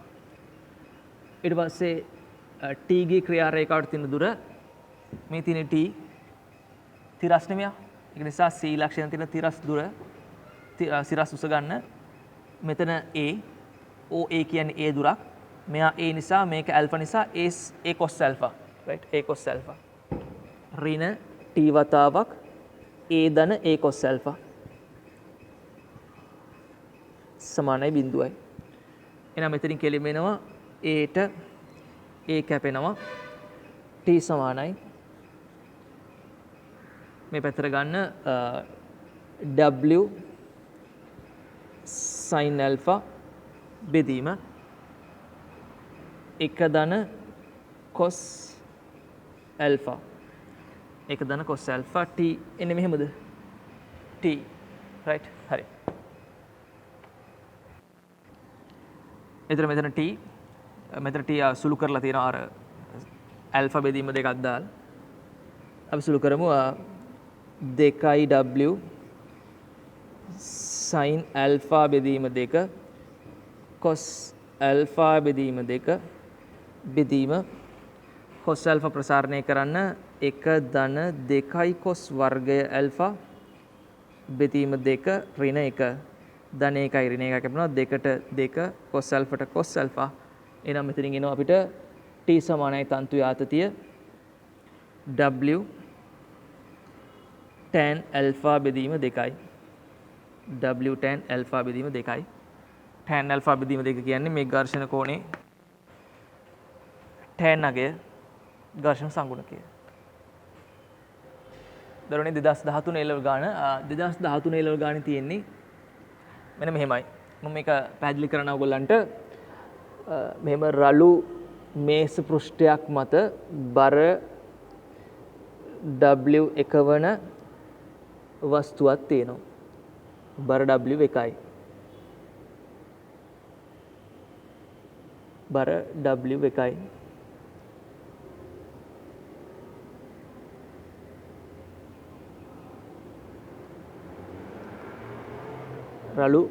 Speaker 1: ඊට පස්සේ T ගේ ක්‍රියා රේඛාවට තියෙන දුර මේ තියෙන T තිරස් නෙමෙයි. ඒක නිසා C ලක්ෂණ තියෙන තිරස් දුර සිරස් උස ගන්න. මෙතන A OA කියන්නේ A දුරක්. මෙයා A නිසා මේක alpha නිසා A cos alpha. right? A cos alpha. ඍණ T වතාවක් A ධන A cos alpha. සමානයි බිඳුවයි. එහෙනම් මෙතනින් කෙලිම වෙනවා A ට A කැපෙනවා T සමානයි මේ පැත්තට ගන්න W sin alpha බෙදීම 1 ධන cos alpha 1 ධන cos alpha T එන්නේ මෙහෙමද T right හරි එතන මෙතන T සුළු කරලා තියෙනවා අර ඇල්ෆා බෙදීම දෙකක් දාලා අපි සුළු කරමු 2W sin alpha බෙදීම 2 cos alpha බෙදීම 2 බෙදීම cos alpha ප්‍රසාරණය කරන්න 1 ධන 2 cos වර්ගය alpha බෙදීම 2 ඍණ 1 ධන 1 ඍණ 1 කැපෙනවා 2ට 2 cos alpha ට cos alpha එහෙනම් මෙතනින් එනවා අපිට T සමානයි තන්තුවේ ආතතිය W tan alpha බෙදීම 2යි W tan alpha බෙදීම 2යි tan alpha බෙදීම 2 කියන්නේ මේ ඝර්ෂණ කෝණේ tan අගය ඝර්ෂණ සංගුණකය. දරුවනේ 2013 A level ගාන 2013 A level ගානේ තියෙන්නේ මෙන්න මෙහෙමයි. මම මේක පැහැදිලි කරන්න ඕගොල්ලන්ට මෙහෙම රළු මේස පෘෂ්ඨයක් මත බර W එකවන වස්තුවක් තියෙනවා. බර W එකයි. බර W එකයි. රළු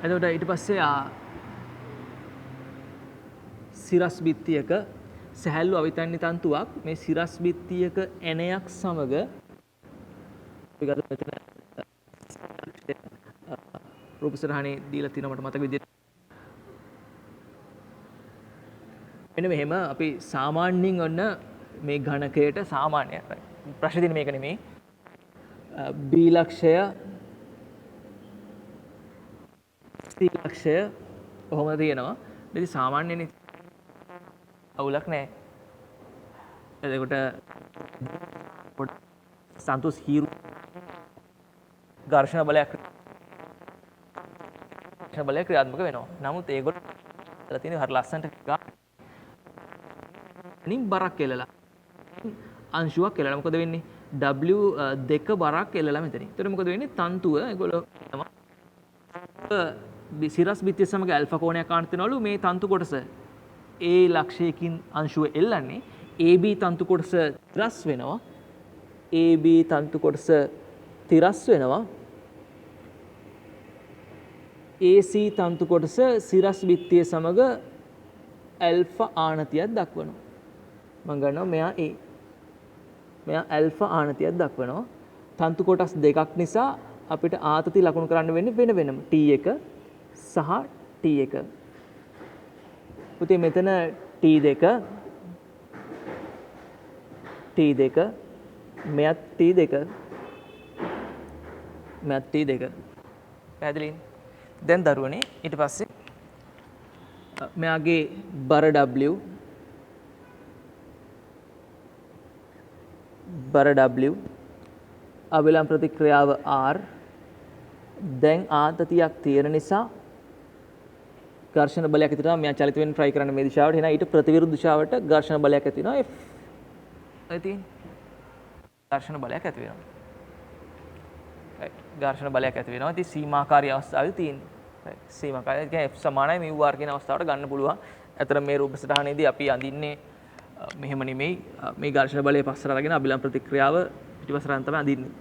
Speaker 1: එතකොට ඊට පස්සේ සිරස් බිත්තියක සැහැල්ලු අවිතන්‍ය තන්තුවක් මේ සිරස් බිත්තියක ඇණයක් සමග අපි ගත්ත මෙතන රූපසරහනේ දීලා තියෙනවා මට මතක විදිහට මෙන්න මෙහෙම අපි සාමාන්‍යයෙන් ඔන්න මේ ඝනකයට සාමාන්‍ය ප්‍රශ්න දෙන්නේ මේක නෙමෙයි B ලක්ෂය C ලක්ෂය කොහොමද තියෙනවා ඉතින් සාමාන්‍යනේ අවුලක් නැහැ එතකොට සන්තෝෂ් හීරු ඝර්ෂණ බලයක් ක්‍රියාත්මක වෙනවා නමුත් ඒගොල්ලෝ තියෙන හරි ලස්සනට ගානින් බරක් එල්ලලා අංශුවක් එල්ලලා මොකද වෙන්නේ W දෙක බරක් එල්ලලා මෙතනින්. එතකොට මොකද වෙන්නේ? තන්තුව ඒගොල්ලෝ සිරස් බිත්තිය සමග ඇල්ෆා කෝණයක් ආන්තිනවලු මේ තන්තු කොටස A ලක්ෂයකින් අංශුව එල්ලන්නේ AB තන්තු කොටස තිරස් වෙනවා. AB තන්තු කොටස තිරස් වෙනවා. AC තන්තු කොටස සිරස් බිත්තිය සමග ඇල්ෆා ආනතියක් දක්වනවා. මම ගන්නවා මෙයා A. මෙයා ඇල්ෆා ආනතියක් දක්වනවා. තන්තු කොටස් දෙකක් නිසා අපිට ආතති ලකුණු කරන්න වෙන්නේ වෙන වෙනම T1 සහ T1. පුතේ මෙතන T2 මෙයත් T2 මෙයත් T2 පැහැදිලිද? දැන් දරුවනේ ඊට පස්සේ මෙයාගේ බර W අවිලම් ප්‍රතික්‍රියාව R දැන් ආතතියක් තියෙන නිසා ඝර්ෂණ බලයක් ඇති වෙනවා මෙයා චලිත වෙන්න try කරන්නේ මේ දිශාවට. එහෙනම් ඊට ප්‍රතිවිරුද්ධ දිශාවට ඝර්ෂණ බලයක් ඇති වෙනවා F. ඇති ඝර්ෂණ බලයක් ඇති වෙනවා. right ඝර්ෂණ බලයක් ඇති වෙනවා. ඉතින් සීමාකාරී අවස්ථාවේ තියෙන්නේ. right සීමාකාරී කියන්නේ F සමානයි μ r කියන අවස්ථාවට ගන්න පුළුවන්. ඇතර මේ රූප සටහනේදී අපි අඳින්නේ මෙහෙම නෙමෙයි මේ ඝර්ෂණ බලය පස්සට අරගෙන අභිලම්බ ප්‍රතික්‍රියාව පිටිපස්සට තමයි අඳින්නේ.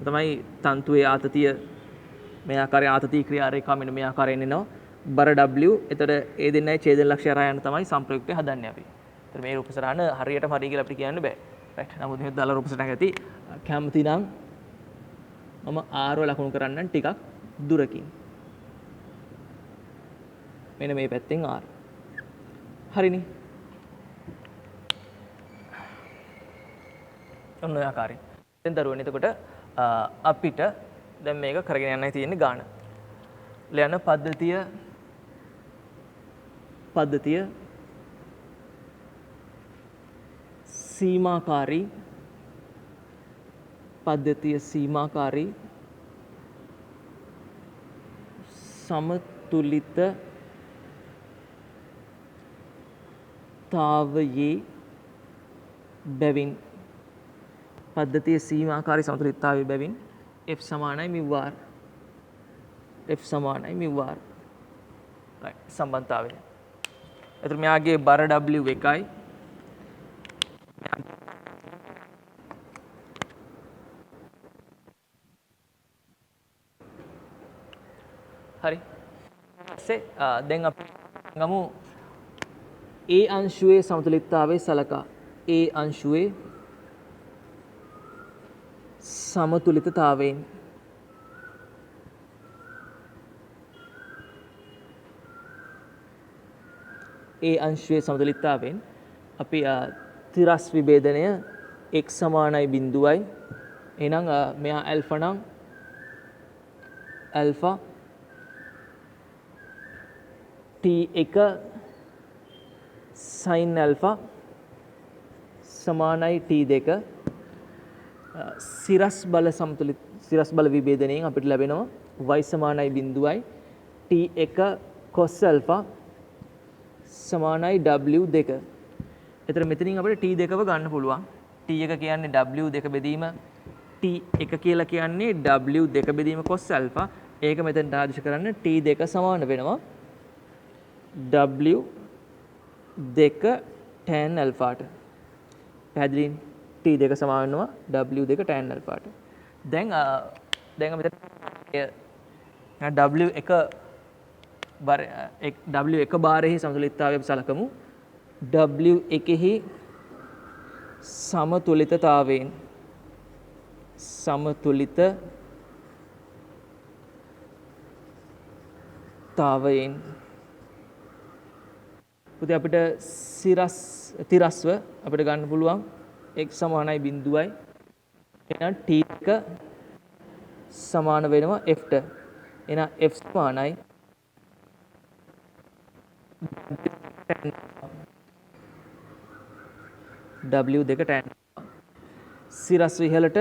Speaker 1: තමයි තන්තුවේ ආතතිය මේ ආකාරයේ ආතතිය ක්‍රියා රේඛා මෙන්න මේ ආකාරයෙන් එනවා. බර W එතකොට ඒ දෙන්නයි ඡේදන ලක්ෂ්‍ය හරහා යන තමයි සම්ප්‍රයුක්තය හදන්නේ අපි. එතකොට මේ රූප සටහන හරියටම හරි කියලා අපිට කියන්න බෑ. රයිට්. නමුත් මේ දාලා රූප සටහනක් ඇති කැමති නම් මම R ලකුණු කරන්නම් ටිකක් දුරකින්. මෙන්න මේ පැත්තෙන් R. හරිනේ. ඔන්න ඔය ආකාරයෙන්. දැන් දරුවනේ එතකොට අපිට දැන් මේක කරගෙන යන්නයි තියෙන්නේ ගාන. ලියන පද්ධතිය සීමාකාරී සමතුලිතතාවයේ බැවින් පද්ධතිය සීමාකාරී සමතුලිතතාවයේ බැවින් F සමානයි μ r F සමානයි μ r right සම්බන්ධතාවය. එතකොට මෙයාගේ බර W එකයි හරි. ඊපස්සේ දැන් අපි ගමු A අංශුවේ සමතුලිතතාවයේ සලකා A අංශුවේ සමතුලිතතාවයෙන් ඒ අංශුවේ සමතුලිතතාවයෙන් අපි තිරස් විභේදනය x සමානයි බිඳුවයි. එහෙනම් මෙයා ඇල්ෆා නම් ඇල්ෆා t1 sin ඇල්ෆා සමානයි t2 සිරස් බල විභේදනයෙන් අපිට ලැබෙනවා y සමානයි බිඳුවයි t1 cos ඇල්ෆා සමානයි W2. එතන මෙතනින් අපිට T2ව ගන්න පුළුවන්. T1 කියන්නේ W2 බෙදීම T1 කියලා කියන්නේ W2 බෙදීම cos alpha. ඒක මෙතෙන්ට ආදිශ කරන්න T2 සමාන වෙනවා W2 tan alpha ට. පැහැදිලිද? T2 සමාන වෙනවා W2 tan alpha ට. දැන් මෙතන W1 W1 බාරෙහි සමතුලිතතාවය අපි සලකමු. W1හි සමතුලිතතාවයෙන් පුතේ අපිට තිරස්ව අපිට ගන්න පුළුවන් x සමානයි බිඳුවයි. එහෙනම් t1 සමාන වෙනවා f ට. එහෙනම් f සමානයි W2 tan සිරස් විහලට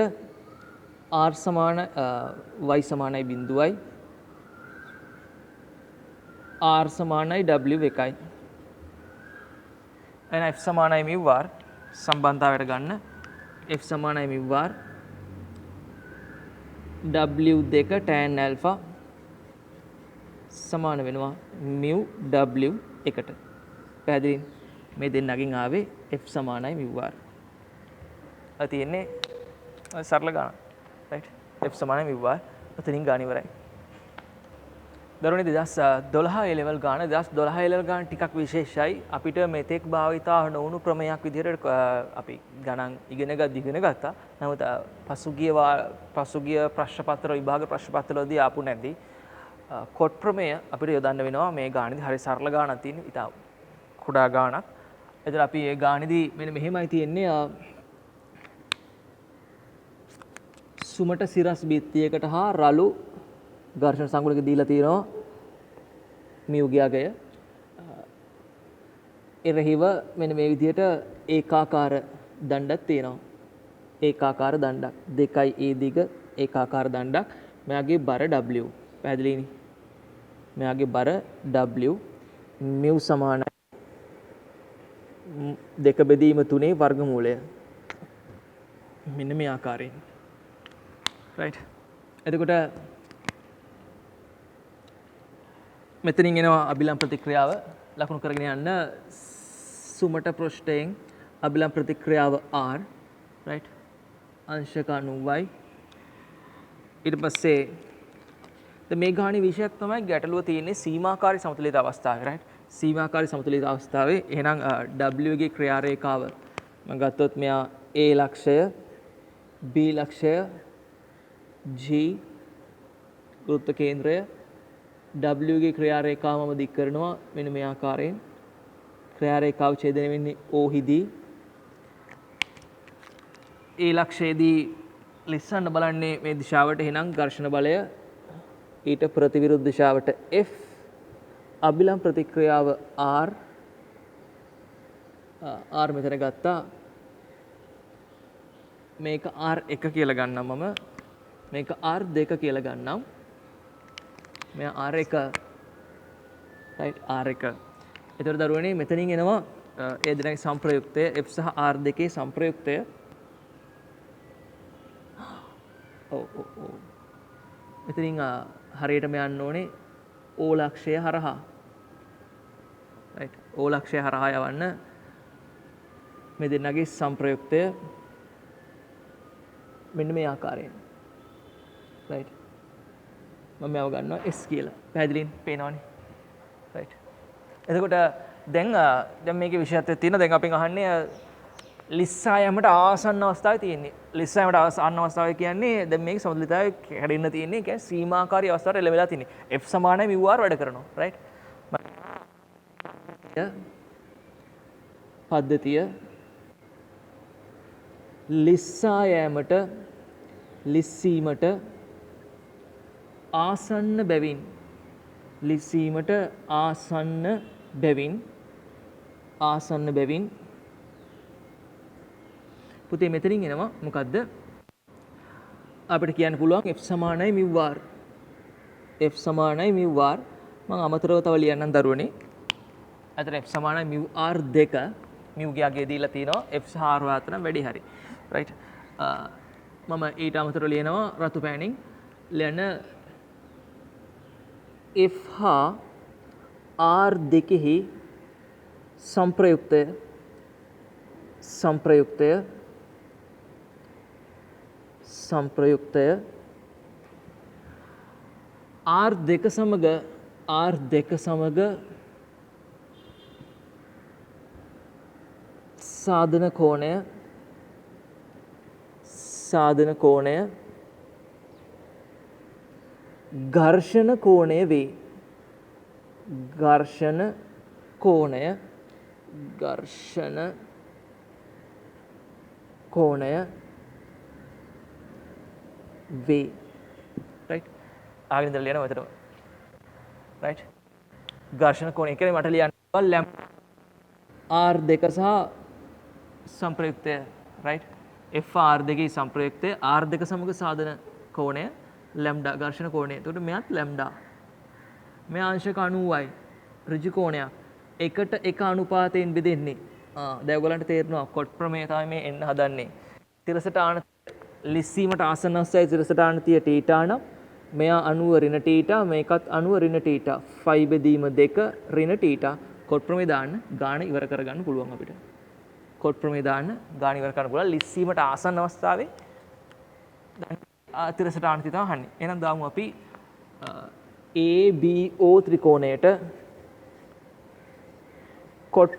Speaker 1: R සමාන y සමානයි බිඳුවයි R සමානයි W1යි. එහෙනම් F සමානයි μ r සම්බන්ධතාවයට ගන්න F සමානයි μ r W2 tan alpha සමාන වෙනවා μ W1ට. පැහැදිලිද? මේ දෙන්නගෙන් ආවේ F සමානයි μ r. තියෙන්නේ සරල ගාන. රයිට්. F සමානයි μ r. ඔතනින් ගාන ඉවරයි. දරුවනේ 2012 A level ගාන 2012 A level ගාන ටිකක් විශේෂයි. අපිට මෙතෙක් භාවිතා නොවුණු ක්‍රමයක් විදිහට අපි ගණන් ඉගෙන ගත්තා. නමුත් පසුගිය ප්‍රශ්න පත්‍ර විභාග ප්‍රශ්න පත්‍රවලදී ආපු නැති කොට් ප්‍රමේය අපිට යොදන්න වෙනවා මේ ගානේදී. හරි සරල ගානක් තියෙන. ඉතින් කුඩා ගානක්. එතන අපි මේ ගානේදී මෙන්න මෙහෙමයි තියෙන්නේ. සුමට සිරස් බිත්තියකට හා රළු ඝර්ෂණ සංකුලක දීලා තියෙනවා මියුගයගය. එරෙහිව මෙන්න මේ විදිහට ඒකාකාර දණ්ඩක් තියෙනවා. ඒකාකාර දණ්ඩක් 2යි a දිග ඒකාකාර දණ්ඩක්. මෙයාගේ බර W. පැහැදිලිනේ? මෙයාගේ බර W. mu සමානයි දෙක බෙදීම 3 වර්ගමූලය. මෙන්න මේ ආකාරයෙන්. right. එතකොට මෙතනින් එනවා අභිලම් ප්‍රතික්‍රියාව ලකුණු කරගෙන යන්න සුමට පෘෂ්ඨයෙන් අභිලම් ප්‍රතික්‍රියාව R right අංශක 90යි ඊට පස්සේ දැන් මේ ගානේ විශේෂයක් තමයි ගැටලුව තියෙන්නේ සීමාකාරී සමතුලිත අවස්ථාවේ right සීමාකාරී සමතුලිත අවස්ථාවේ එහෙනම් W ගේ ක්‍රියා රේඛාව මම ගත්තොත් මෙයා A ලක්ෂය B ලක්ෂය G වෘත්ත කේන්ද්‍රය W ගේ ක්‍රියා රේඛාව මම දික් කරනවා මෙන්න මේ ආකාරයෙන් ක්‍රියා රේඛාව ඡේදනය වෙන්නේ O හිදී A ලක්ෂයේදී ලිස්සන්න බලන්නේ මේ දිශාවට එහෙනම් ඝර්ෂණ බලය ඊට ප්‍රතිවිරුද්ධ දිශාවට F අභිලම් ප්‍රතික්‍රියාව R මෙතන ගත්තා මේක R1 කියලා ගන්නම් මම මේක R2 කියලා ගන්නම් මෙයා R1 right R1 එතකොට දරුවනේ මෙතනින් එනවා ඒ දෙකේ සංප්‍රයුක්තය F සහ R2 සංප්‍රයුක්තය මෙතනින් හරියටම යන්න ඕනේ O ලක්ෂය හරහා right O ලක්ෂය හරහා යවන්න මේ දෙන්නගේ සංප්‍රයුක්තය මෙන්න මේ ආකාරයෙන් right මම යව ගන්නවා S කියලා පැහැදිලින් පේනවනේ right එතකොට දැන් මේකේ විශේෂත්වයක් තියෙනවා දැන් අපෙන් අහන්නේ ලිස්සා යමට ආසන්න අවස්ථාවේ තියෙන්නේ ලිස්සා යමට ආසන්න අවස්ථාවේ කියන්නේ දැන් මේක සමතුලිතතාවය කැඩෙන්න තියෙන්නේ කියන්නේ සීමාකාරී අවස්ථාවට එළවෙලා තියෙන්නේ F සමානයි μr වැඩ කරනවා right පද්ධතිය ලිස්සා යමට ලිස්සීමට ආසන්න බැවින් ලිස්සීමට ආසන්න බැවින් පුතේ මෙතනින් එනවා මොකද්ද අපිට කියන්න පුළුවන් F සමානයි μr F සමානයි μr මම අමතරව තව ලියන්නම් දරුවනේ අතන F සමානයි μr 2 μ ගියාගේ දීලා තිනවා F සහ R අතර වැඩි හරි right මම ඊට අමතරව ලියනවා රතු පෑනින් ලියන F හා R දෙකෙහි සංප්‍රයුක්තය R දෙක සමග සාධන කෝණය ඝර්ෂණ කෝණය වේ right ආගෙන ඉඳලා ලියනවා මෙතන right ඝර්ෂණ කෝණය කියන්නේ මට ලියන්න ලැම් R2 සහ සංප්‍රයුක්තය right FR දෙකේ සංප්‍රයුක්තය R2 සමග සාධන කෝණය ලැම්ඩා ඝර්ෂණ කෝණය. එතකොට මෙයත් ලැම්ඩා. මෙයා අංශක 90යි. ඍජු කෝණයක්. එකට එක අනුපාතයෙන් බෙදෙන්නේ. දැන් ඔයගලන්ට තේරෙනවා කොට් ප්‍රමේය තමයි මේ එන්න හදන්නේ. තිරසට ආන ලිස්සීමට ආසන්න අවස්ථාවේ තිරසට ආනතිය තීටා නම් මෙයා 90 ඍණ තීටා මේකත් 90 ඍණ තීටා. ෆයි බෙදීම 2 ඍණ තීටා. කොට් ප්‍රමේය දාන්න ගාණ ඉවර කරගන්න පුළුවන් අපිට. කොට් ප්‍රමේය දාන්න ගාණ ඉවර කරන්න පුළුවන් ලිස්සීමට ආසන්න අවස්ථාවේ තිරසට ආනතිය තමයි අහන්නේ. එහෙනම් දාමු අපි ABO ත්‍රිකෝණයට කොට්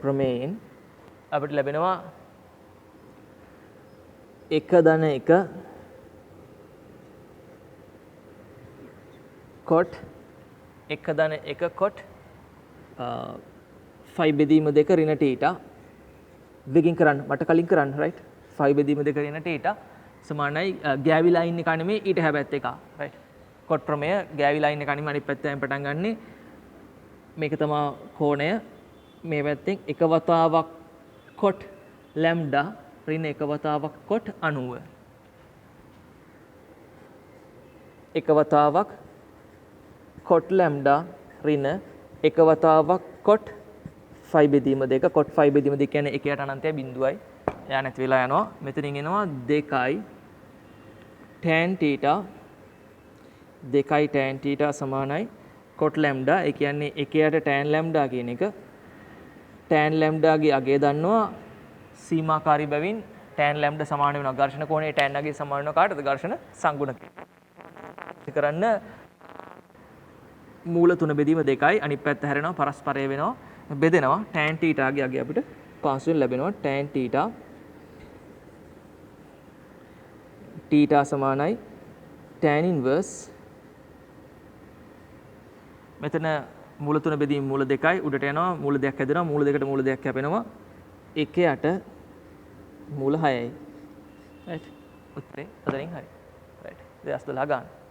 Speaker 1: ප්‍රමේයෙන් අපිට ලැබෙනවා 1 කොට් 1 කොට් ෆයි බෙදීම 2 ඍණ තීටා වෙගින් කරන්න මට කලින් කරන්න right ෆයි බෙදීම 2 ඍණ තීටා සමානයි ගෑවි ලයින් එක නෙමෙයි ඊට හැබැත් එක right කොට් ප්‍රමේය ගෑවි ලයින් එක නෙමෙයි අනිත් පැත්තෙන් පටන් ගන්නෙ මේක තමයි කෝණය මේ පැත්තෙන් එක වතාවක් කොට් ලැම්ඩා ඍණ එක වතාවක් කොට් 90 එක වතාවක් cot lambda ඍණ එක වතාවක් cot phi බෙදීම 2 cot phi බෙදීම 2 කියන්නේ 1ට අනන්තය බිඳුවයි. එයා නැති වෙලා යනවා. මෙතනින් එනවා 2යි tan theta 2යි tan theta සමානයි cot lambda. ඒ කියන්නේ 1ට tan lambda කියන එක tan lambda ගේ අගය දන්නවා සීමාකාරී බැවින් tan lambda සමාන වෙනවා ඝර්ෂණ කෝණයේ tan අගය සමාන වෙනවා කාටද? ඝර්ෂණ සංගුණකයට. කරන්න මූල 3 බෙදීම 2යි අනිත් පැත්ත හැරෙනවා පරස්පරය වෙනවා බෙදෙනවා tan theta ගේ අගය අපිට පාසුවෙන් ලැබෙනවා tan theta සමානයි tan inverse මෙතන මූල 3 බෙදීම මූල 2යි උඩට යනවා මූල 2ක් හැදෙනවා මූල 2ට මූල 2ක් කැපෙනවා 1යට මූල 6යි right උත්තරේ අතරින් හරි right 2012 ගන්න